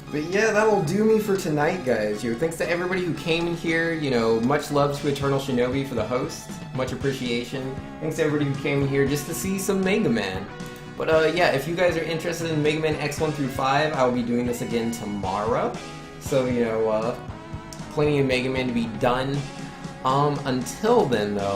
But yeah, that'll do me for tonight, guys. Thanks to everybody who came in here. Much love to Eternal Shinobi for the host. Much appreciation. Thanks to everybody who came in here just to see some Mega Man. But yeah, if you guys are interested in Mega Man X1 through 5, I'll be doing this again tomorrow. So, plenty of Mega Man to be done. Until then, though.